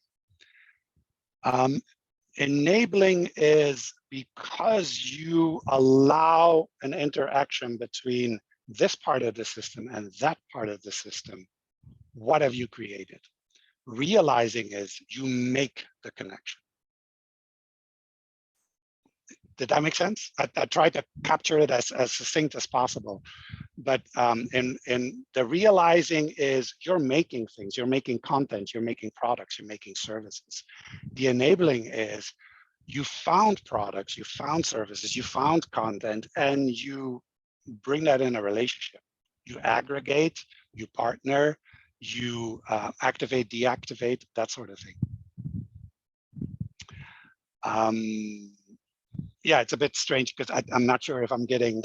Enabling is because you allow an interaction between this part of the system and that part of the system. What have you created? Realizing is you make the connection. Did that make sense? I tried to capture it as succinct as possible. But in the realizing is you're making things, you're making content, you're making products, you're making services. The enabling is you found products, you found services, you found content, and you bring that in a relationship. You aggregate, you partner, you activate, deactivate, that sort of thing. Yeah, it's a bit strange because I'm not sure if I'm getting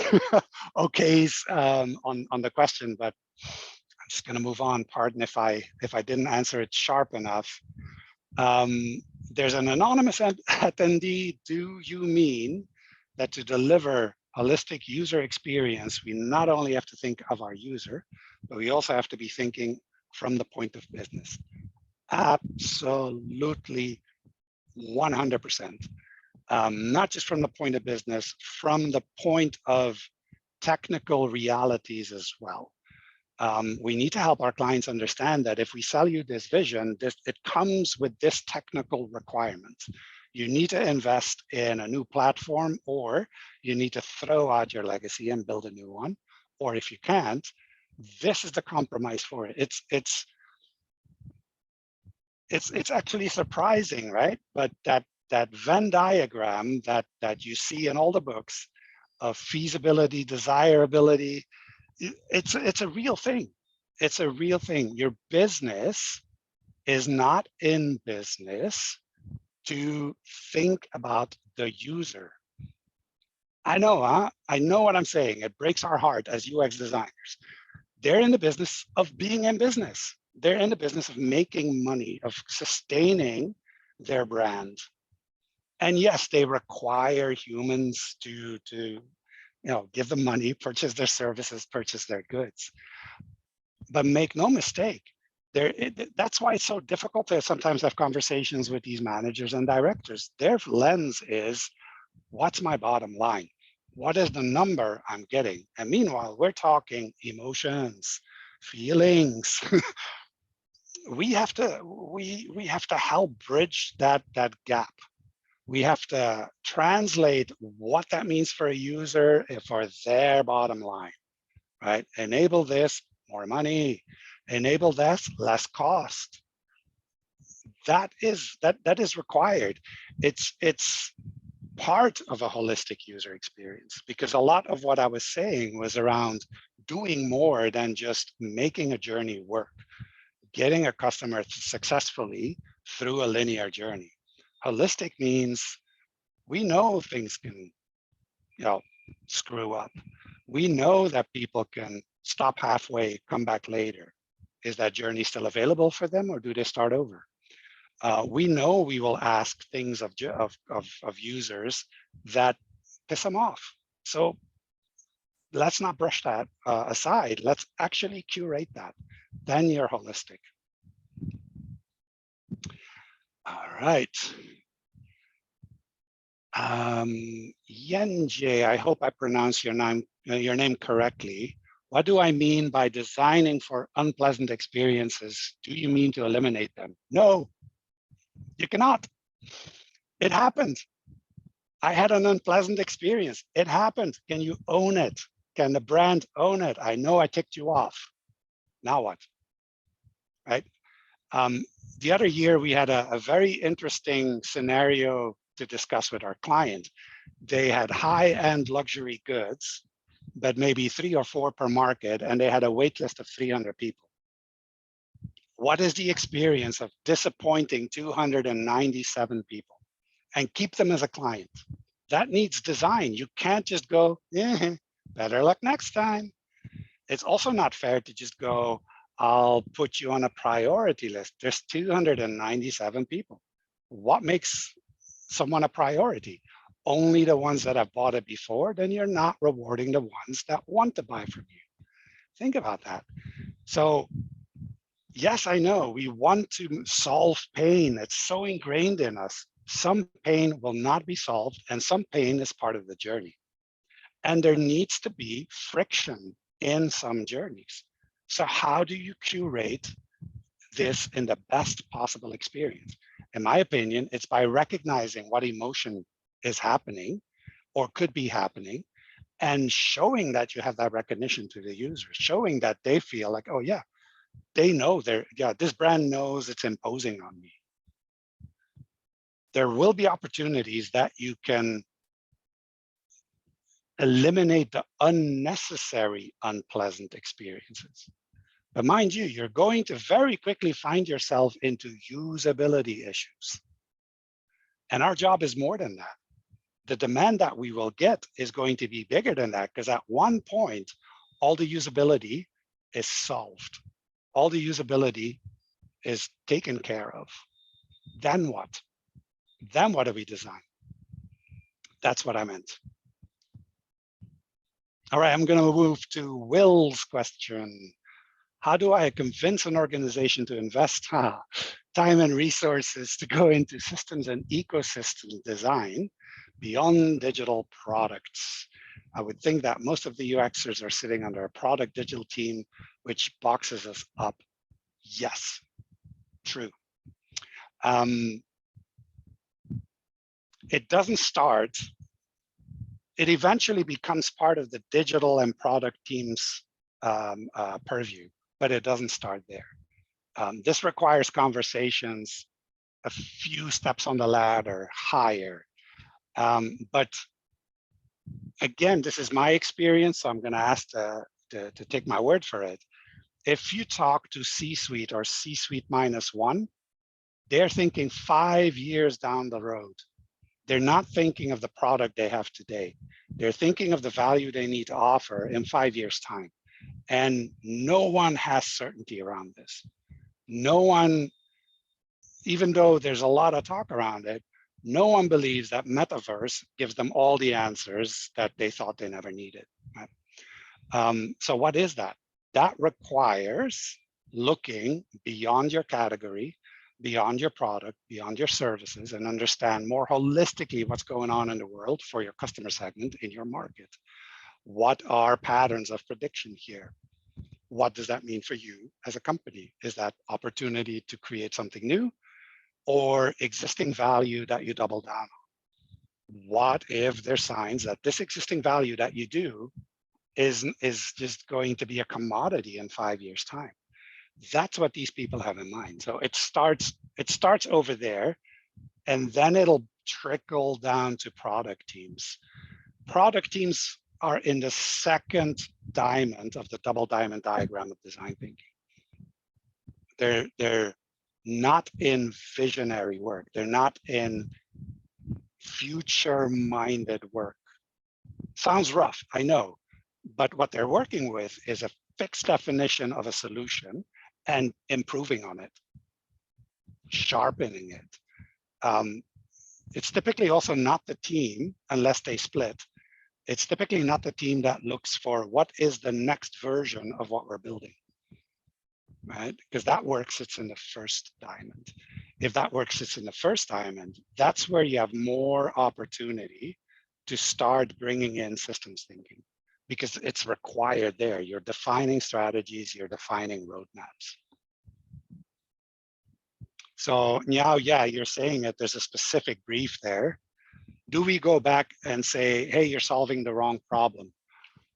okays on the question, but I'm just going to move on. Pardon if I didn't answer it sharp enough. There's an anonymous attendee. Do you mean that to deliver holistic user experience, we not only have to think of our user, but we also have to be thinking from the point of business? Absolutely, 100%. Not just from the point of business, from the point of technical realities as well. We need to help our clients understand that if we sell you this vision, it comes with this technical requirement. You need to invest in a new platform, or you need to throw out your legacy and build a new one. Or if you can't, this is the compromise for it. It's actually surprising, right? But that Venn diagram that you see in all the books of feasibility, desirability, it's a real thing. It's a real thing. Your business is not in business to think about the user. I know, huh? I know what I'm saying. It breaks our heart as UX designers. They're in the business of being in business. They're in the business of making money, of sustaining their brand. And yes, they require humans to give them money, purchase their services, purchase their goods. But make no mistake, that's why it's so difficult to sometimes have conversations with these managers and directors. Their lens is, what's my bottom line? What is the number I'm getting? And meanwhile, we're talking emotions, feelings. we have to help bridge that gap. We have to translate what that means for a user for their bottom line, right? Enable this, more money. Enable this, less cost. That is required. It's part of a holistic user experience, because a lot of what I was saying was around doing more than just making a journey work, getting a customer successfully through a linear journey. Holistic means we know things can, screw up. We know that people can stop halfway, come back later. Is that journey still available for them, or do they start over? We know we will ask things of users that piss them off. So let's not brush that aside. Let's actually curate that. Then you're holistic. All right. Yenje, I hope I pronounced your name correctly. What do I mean by designing for unpleasant experiences? Do you mean to eliminate them? No, you cannot. It happened. I had an unpleasant experience. It happened. Can you own it? Can the brand own it? I know I ticked you off. Now what? Right? The other year, we had a very interesting scenario to discuss with our client. They had high-end luxury goods, but maybe 3 or 4 per market, and they had a wait list of 300 people. What is the experience of disappointing 297 people and keep them as a client? That needs design. You can't just go, better luck next time. It's also not fair to just go, I'll put you on a priority list. There's 297 people. What makes someone a priority? Only the ones that have bought it before. Then you're not rewarding the ones that want to buy from you. Think about that. So yes, I know we want to solve pain. It's so ingrained in us. Some pain will not be solved, and some pain is part of the journey. And there needs to be friction in some journeys. So how do you curate this in the best possible experience? In my opinion, it's by recognizing what emotion is happening or could be happening, and showing that you have that recognition to the user, showing that they feel like, oh yeah, they know this brand knows it's imposing on me. There will be opportunities that you can eliminate the unnecessary unpleasant experiences. But mind you, you're going to very quickly find yourself into usability issues. And our job is more than that. The demand that we will get is going to be bigger than that, because at one point, all the usability is solved. All the usability is taken care of. Then what? Then what do we design? That's what I meant. All right, I'm going to move to Will's question. How do I convince an organization to invest time and resources to go into systems and ecosystem design beyond digital products? I would think that most of the UXers are sitting under a product digital team, which boxes us up. Yes, true. It doesn't start. It eventually becomes part of the digital and product team's purview, but it doesn't start there. This requires conversations a few steps on the ladder higher. But again, this is my experience, so I'm going to ask to take my word for it. If you talk to C-suite or C-suite -1, they're thinking 5 years down the road. They're not thinking of the product they have today. They're thinking of the value they need to offer in 5 years' time. And no one has certainty around this. No one, even though there's a lot of talk around it, no one believes that metaverse gives them all the answers that they thought they never needed. Right? So what is that? That requires looking beyond your category, beyond your product, beyond your services, and understand more holistically what's going on in the world for your customer segment in your market. What are patterns of prediction here? What does that mean for you as a company? Is that opportunity to create something new, or existing value that you double down on? What if there's signs that this existing value that you do is just going to be a commodity in 5 years' time? That's what these people have in mind. So it starts over there, and then it'll trickle down to product teams. Product teams are in the second diamond of the double diamond diagram of design thinking. They're not in visionary work. They're not in future-minded work. Sounds rough, I know, but what they're working with is a fixed definition of a solution and improving on it, sharpening it. It's typically also not the team, unless they split. It's typically not the team that looks for what is the next version of what we're building, right? Because that work sits in the first diamond. If that work sits in the first diamond, that's where you have more opportunity to start bringing in systems thinking, because it's required there. You're defining strategies, you're defining roadmaps. So now, yeah, you're saying that there's a specific brief there. Do we go back and say, hey, you're solving the wrong problem?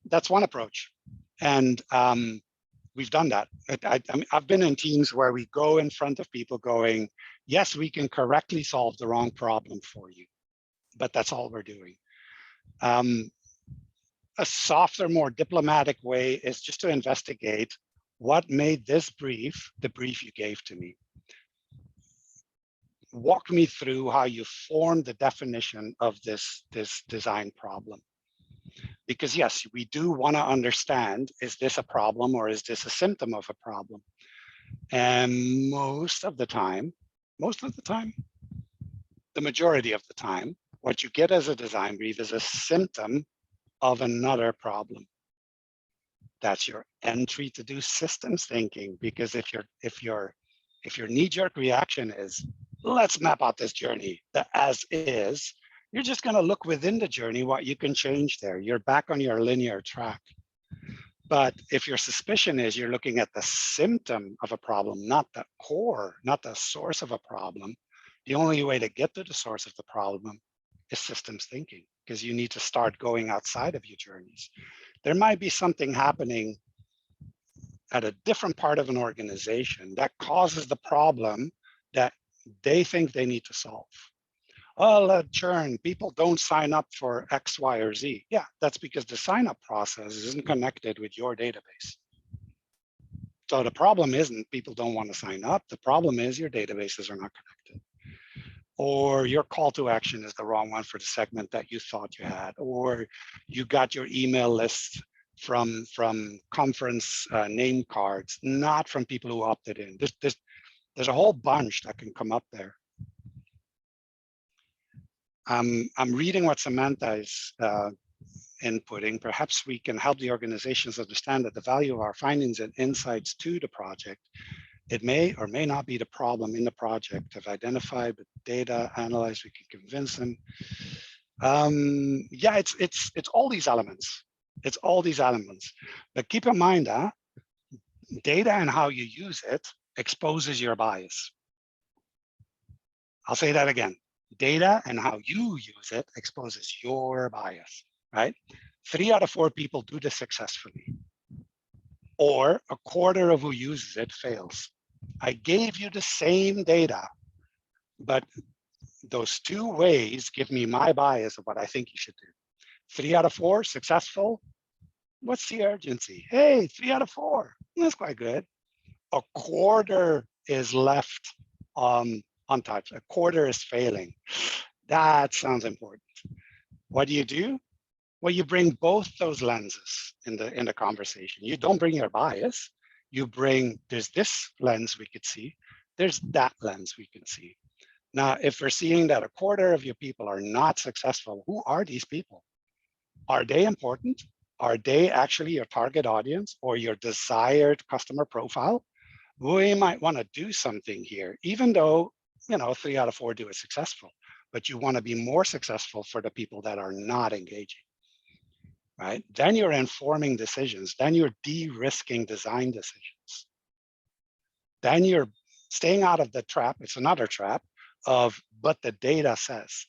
That's one approach. And we've done that. I mean, I've been in teams where we go in front of people going, yes, we can correctly solve the wrong problem for you. but that's all we're doing. A softer, more diplomatic way is just to investigate what made this brief the brief you gave to me. Walk me through how you formed the definition of this design problem. Because yes, we do want to understand, is this a problem or is this a symptom of a problem? And most of the time, the majority of the time, what you get as a design brief is a symptom of another problem. That's your entry to do systems thinking. Because if your knee-jerk reaction is, let's map out this journey as is, you're just going to look within the journey what you can change there. You're back on your linear track. But if your suspicion is you're looking at the symptom of a problem, not the core, not the source of a problem, the only way to get to the source of the problem is systems thinking, because you need to start going outside of your journeys. There might be something happening at a different part of an organization that causes the problem that they think they need to solve. Oh, churn, people don't sign up for X, Y, or Z. Yeah, that's because the sign-up process isn't connected with your database. So the problem isn't people don't want to sign up. The problem is your databases are not connected. Or your call to action is the wrong one for the segment that you thought you had. Or you got your email list from conference name cards, not from people who opted in. There's a whole bunch that can come up there. I'm reading what Samantha is inputting. Perhaps we can help the organizations understand that the value of our findings and insights to the project. It may or may not be the problem in the project. Have identified the data, analyzed, we can convince them. Yeah, it's all these elements. It's all these elements. But keep in mind that data and how you use it exposes your bias. I'll say that again. Data and how you use it exposes your bias, right? 3 out of 4 people do this successfully, or a quarter of who uses it fails. I gave you the same data, but those 2 ways give me my bias of what I think you should do. 3 out of 4 successful. What's the urgency? Hey, 3 out of 4. That's quite good. A quarter is left untouched. A quarter is failing. That sounds important. What do? Well, you bring both those lenses in the conversation. You don't bring your bias. You bring, there's this lens we could see. There's that lens we can see. Now, if we're seeing that a quarter of your people are not successful, who are these people? Are they important? Are they actually your target audience or your desired customer profile? We might want to do something here, even though, 3 out of 4 do it successful, but you want to be more successful for the people that are not engaging, right? Then you're informing decisions. Then you're de-risking design decisions. Then you're staying out of the trap. It's another trap of, but the data says.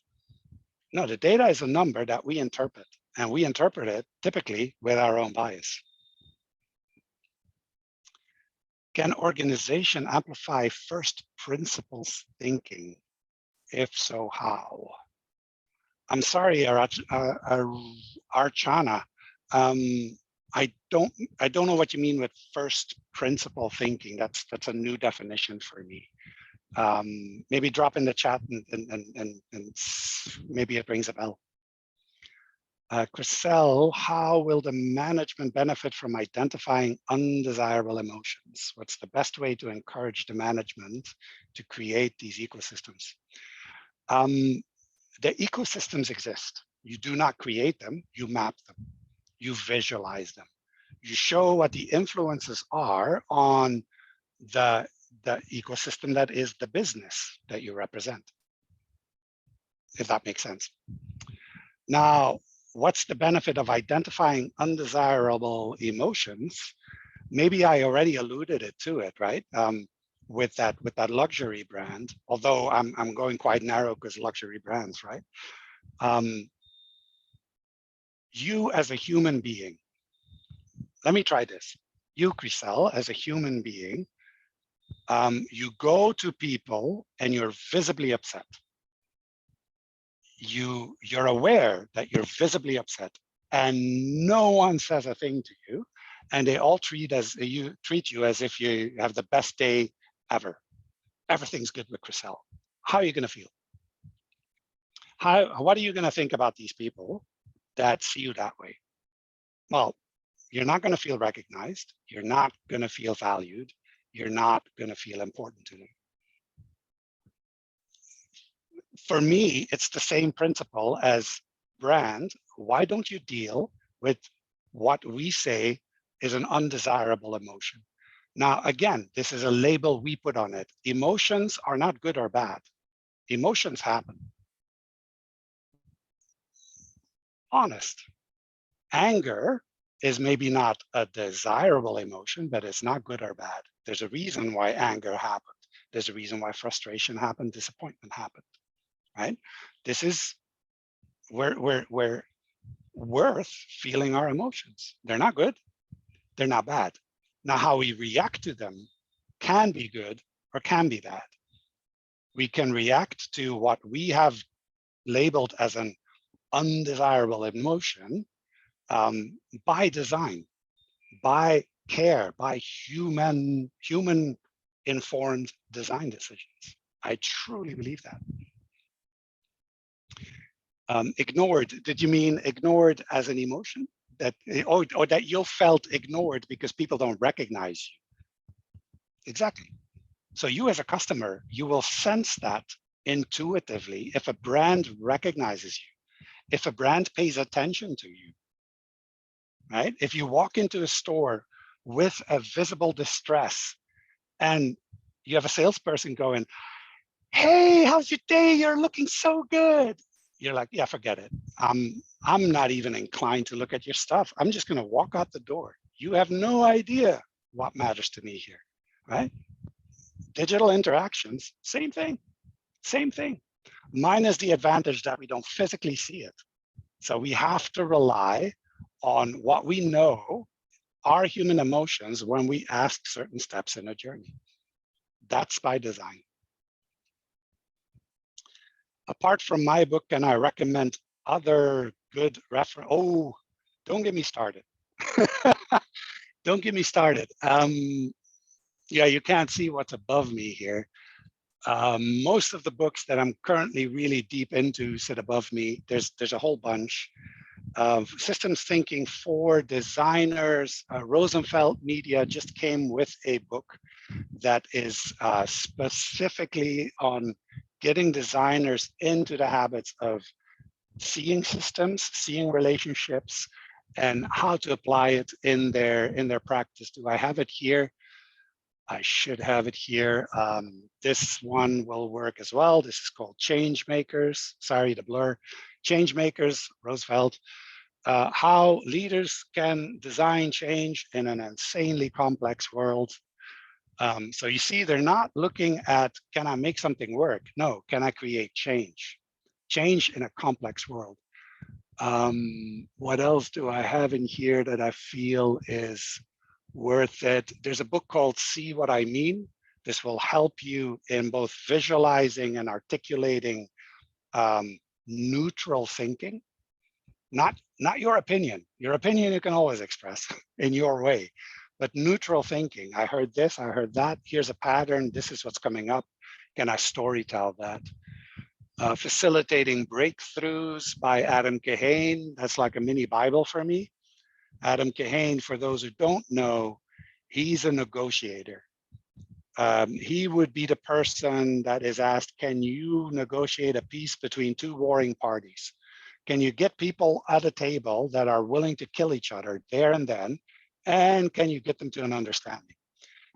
No, the data is a number that we interpret, and we interpret it typically with our own bias. Can organization amplify first principles thinking? If so, how? I'm sorry, Archana. I don't know what you mean with first principle thinking. That's a new definition for me. Maybe drop in the chat and maybe it rings a bell. Chriselle, how will the management benefit from identifying undesirable emotions? What's the best way to encourage the management to create these ecosystems? The ecosystems exist. You do not create them, you map them, you visualize them. You show what the influences are on the ecosystem that is the business that you represent, if that makes sense. Now, what's the benefit of identifying undesirable emotions? Maybe I already alluded to it, right? With that luxury brand, although I'm going quite narrow because luxury brands, right? You as a human being, let me try this. You, Chriselle, as a human being, you go to people and you're visibly upset. you're aware that you're visibly upset and no one says a thing to you, and they all treat you as if you have the best day ever. Everything's good with Chriselle. How are you going to feel? What are you going to think about these people that see you that way? Well, you're not going to feel recognized. You're not going to feel valued. You're not going to feel important to them. For me, it's the same principle as brand. Why don't you deal with what we say is an undesirable emotion? Now, again, this is a label we put on it. Emotions are not good or bad. Emotions happen. Honest. Anger is maybe not a desirable emotion, but it's not good or bad. There's a reason why anger happened. There's a reason why frustration happened, disappointment happened, right? This is we're worth feeling our emotions. They're not good, they're not bad. Now, how we react to them can be good or can be bad. We can react to what we have labeled as an undesirable emotion by design, by care, by human informed design decisions. I truly believe that. Ignored, did you mean ignored as an emotion? That, or that you felt ignored because people don't recognize you? Exactly. So you as a customer, you will sense that intuitively if a brand recognizes you, if a brand pays attention to you, right? If you walk into a store with a visible distress and you have a salesperson going, "Hey, how's your day? You're looking so good." You're like, "Yeah, forget it. I'm not even inclined to look at your stuff. I'm just going to walk out the door. You have no idea what matters to me here," right? Digital interactions, same thing, same thing. Minus the advantage that we don't physically see it. So we have to rely on what we know are human emotions when we ask certain steps in a journey. That's by design. Apart from my book, can I recommend other good reference? Oh, don't get me started. Don't get me started. Yeah, you can't see what's above me here. Most of the books that I'm currently really deep into sit above me. There's a whole bunch of systems thinking for designers. Rosenfeld Media just came with a book that is specifically on getting designers into the habits of seeing systems, seeing relationships, and how to apply it in their practice. Do I have it here? I should have it here. This one will work as well. This is called Change Makers. Sorry, the blur. Change Makers, Roosevelt. How leaders can design change in an insanely complex world. So you see, they're not looking at, can I make something work? No, can I create change? Change in a complex world. What else do I have in here that I feel is worth it? There's a book called See What I Mean. This will help you in both visualizing and articulating neutral thinking. Not your opinion. Your opinion you can always express in your way, but neutral thinking. I heard this, I heard that. Here's a pattern. This is what's coming up. Can I storytell that? Facilitating Breakthroughs by Adam Kahane. That's like a mini Bible for me. Adam Kahane, for those who don't know, he's a negotiator. He would be the person that is asked, can you negotiate a peace between two warring parties? Can you get people at a table that are willing to kill each other there and then? And can you get them to an understanding?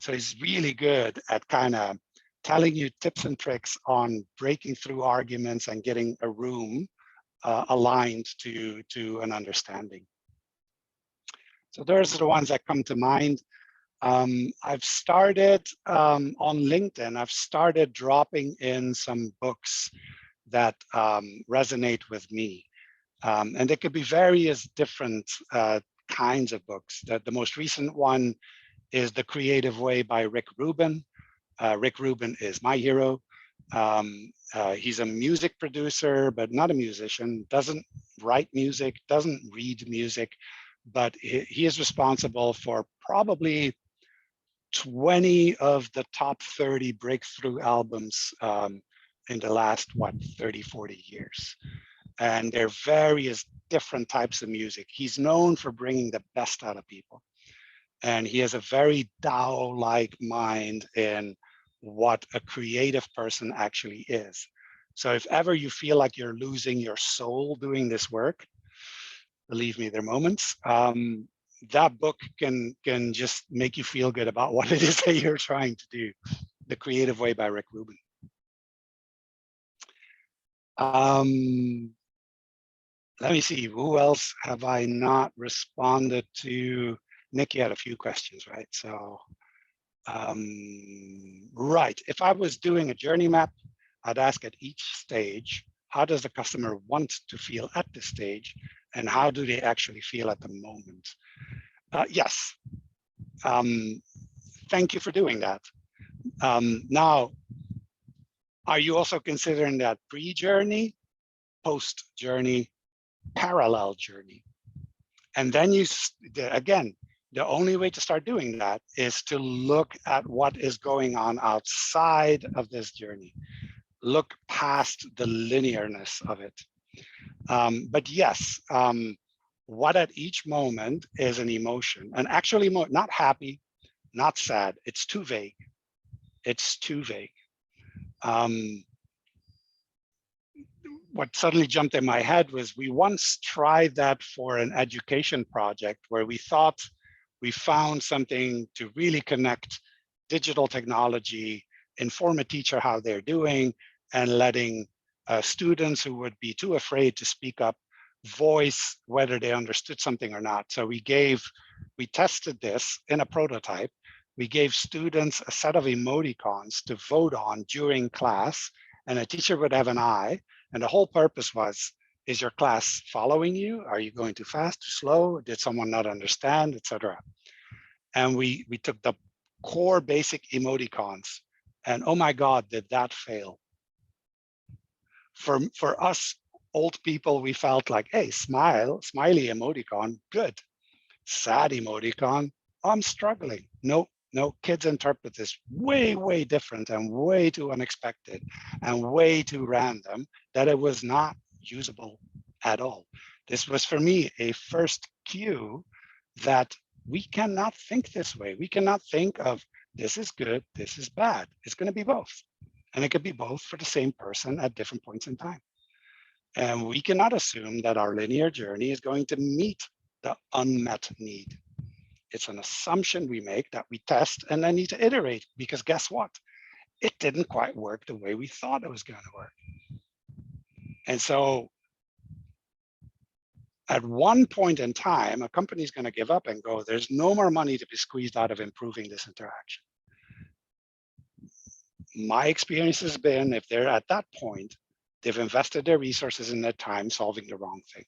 So he's really good at kind of telling you tips and tricks on breaking through arguments and getting a room aligned to an understanding. So those are the ones that come to mind. I've started on LinkedIn, I've started dropping in some books that resonate with me. And there could be various different kinds of books. The most recent one is The Creative Way by Rick Rubin. Rick Rubin is my hero. He's a music producer, but not a musician, doesn't write music, doesn't read music, but he is responsible for probably 20 of the top 30 breakthrough albums in the last, 30, 40 years. And there are various different types of music. He's known for bringing the best out of people. And he has a very Tao-like mind in what a creative person actually is. So if ever you feel like you're losing your soul doing this work, believe me, there are moments. That book can just make you feel good about what it is that you're trying to do. The Creative Way by Rick Rubin. Let me see, who else have I not responded to? Nick, you had a few questions, right? So, right, if I was doing a journey map, I'd ask at each stage, how does the customer want to feel at this stage? And how do they actually feel at the moment? Yes, thank you for doing that. Now, are you also considering that pre-journey, post-journey, parallel journey? And then you, again, the only way to start doing that is to look at what is going on outside of this journey. Look past the linearness of it. But yes, what at each moment is an emotion, and actually not happy, not sad. It's too vague. It's too vague. What suddenly jumped in my head was we once tried that for an education project where we thought we found something to really connect digital technology, inform a teacher how they're doing, and letting students who would be too afraid to speak up voice whether they understood something or not. So we tested this in a prototype. We gave students a set of emoticons to vote on during class, and a teacher would have an eye. And the whole purpose was, is your class following you? Are you going too fast, too slow? Did someone not understand, etc.? And we took the core basic emoticons, and oh my God, did that fail. For us old people, we felt like, hey, smiley emoticon, good. Sad emoticon, I'm struggling. No, kids interpret this way, way different and way too unexpected and way too random that it was not usable at all. This was for me a first cue that we cannot think this way. We cannot think of this is good, this is bad. It's going to be both. And it could be both for the same person at different points in time. And we cannot assume that our linear journey is going to meet the unmet need. It's an assumption we make that we test and then need to iterate, because guess what? It didn't quite work the way we thought it was going to work. And so at one point in time, a company is going to give up and go, there's no more money to be squeezed out of improving this interaction. My experience has been, if they're at that point, they've invested their resources and their time solving the wrong thing.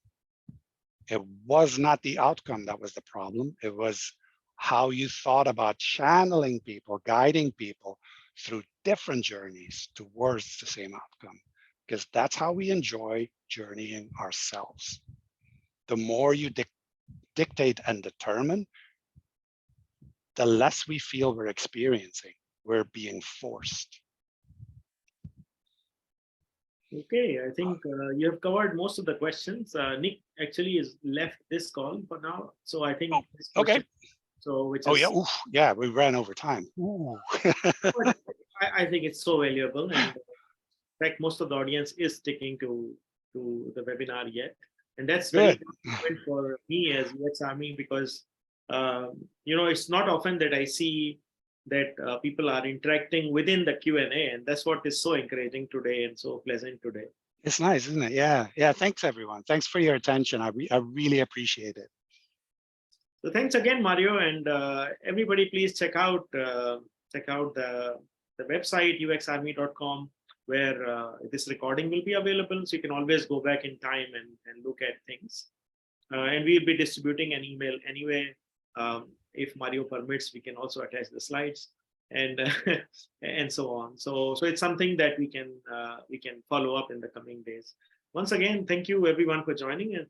It was not the outcome that was the problem. It was how you thought about channeling people, guiding people through different journeys towards the same outcome, because that's how we enjoy journeying ourselves. The more you dictate and determine, the less we feel we're experiencing. We're being forced. Okay, I think you have covered most of the questions. Nick actually is left this call for now, so I think. Okay. So which is, oh yeah, oof, yeah, we ran over time. I think it's so valuable, and in fact, most of the audience is sticking to the webinar yet, and that's very important for me as UXArmy, because it's not often that I see that people are interacting within the Q&A, and that's what is so encouraging today and so pleasant today. It's nice, isn't it? Yeah. Thanks, everyone. Thanks for your attention. I really appreciate it. So thanks again, Mario, and everybody, please check out the website uxarmy.com, where this recording will be available, so you can always go back in time and look at things. And we'll be distributing an email anyway. If Mario permits, we can also attach the slides. and and so on. So it's something that we can follow up in the coming days. Once again, thank you everyone for joining, and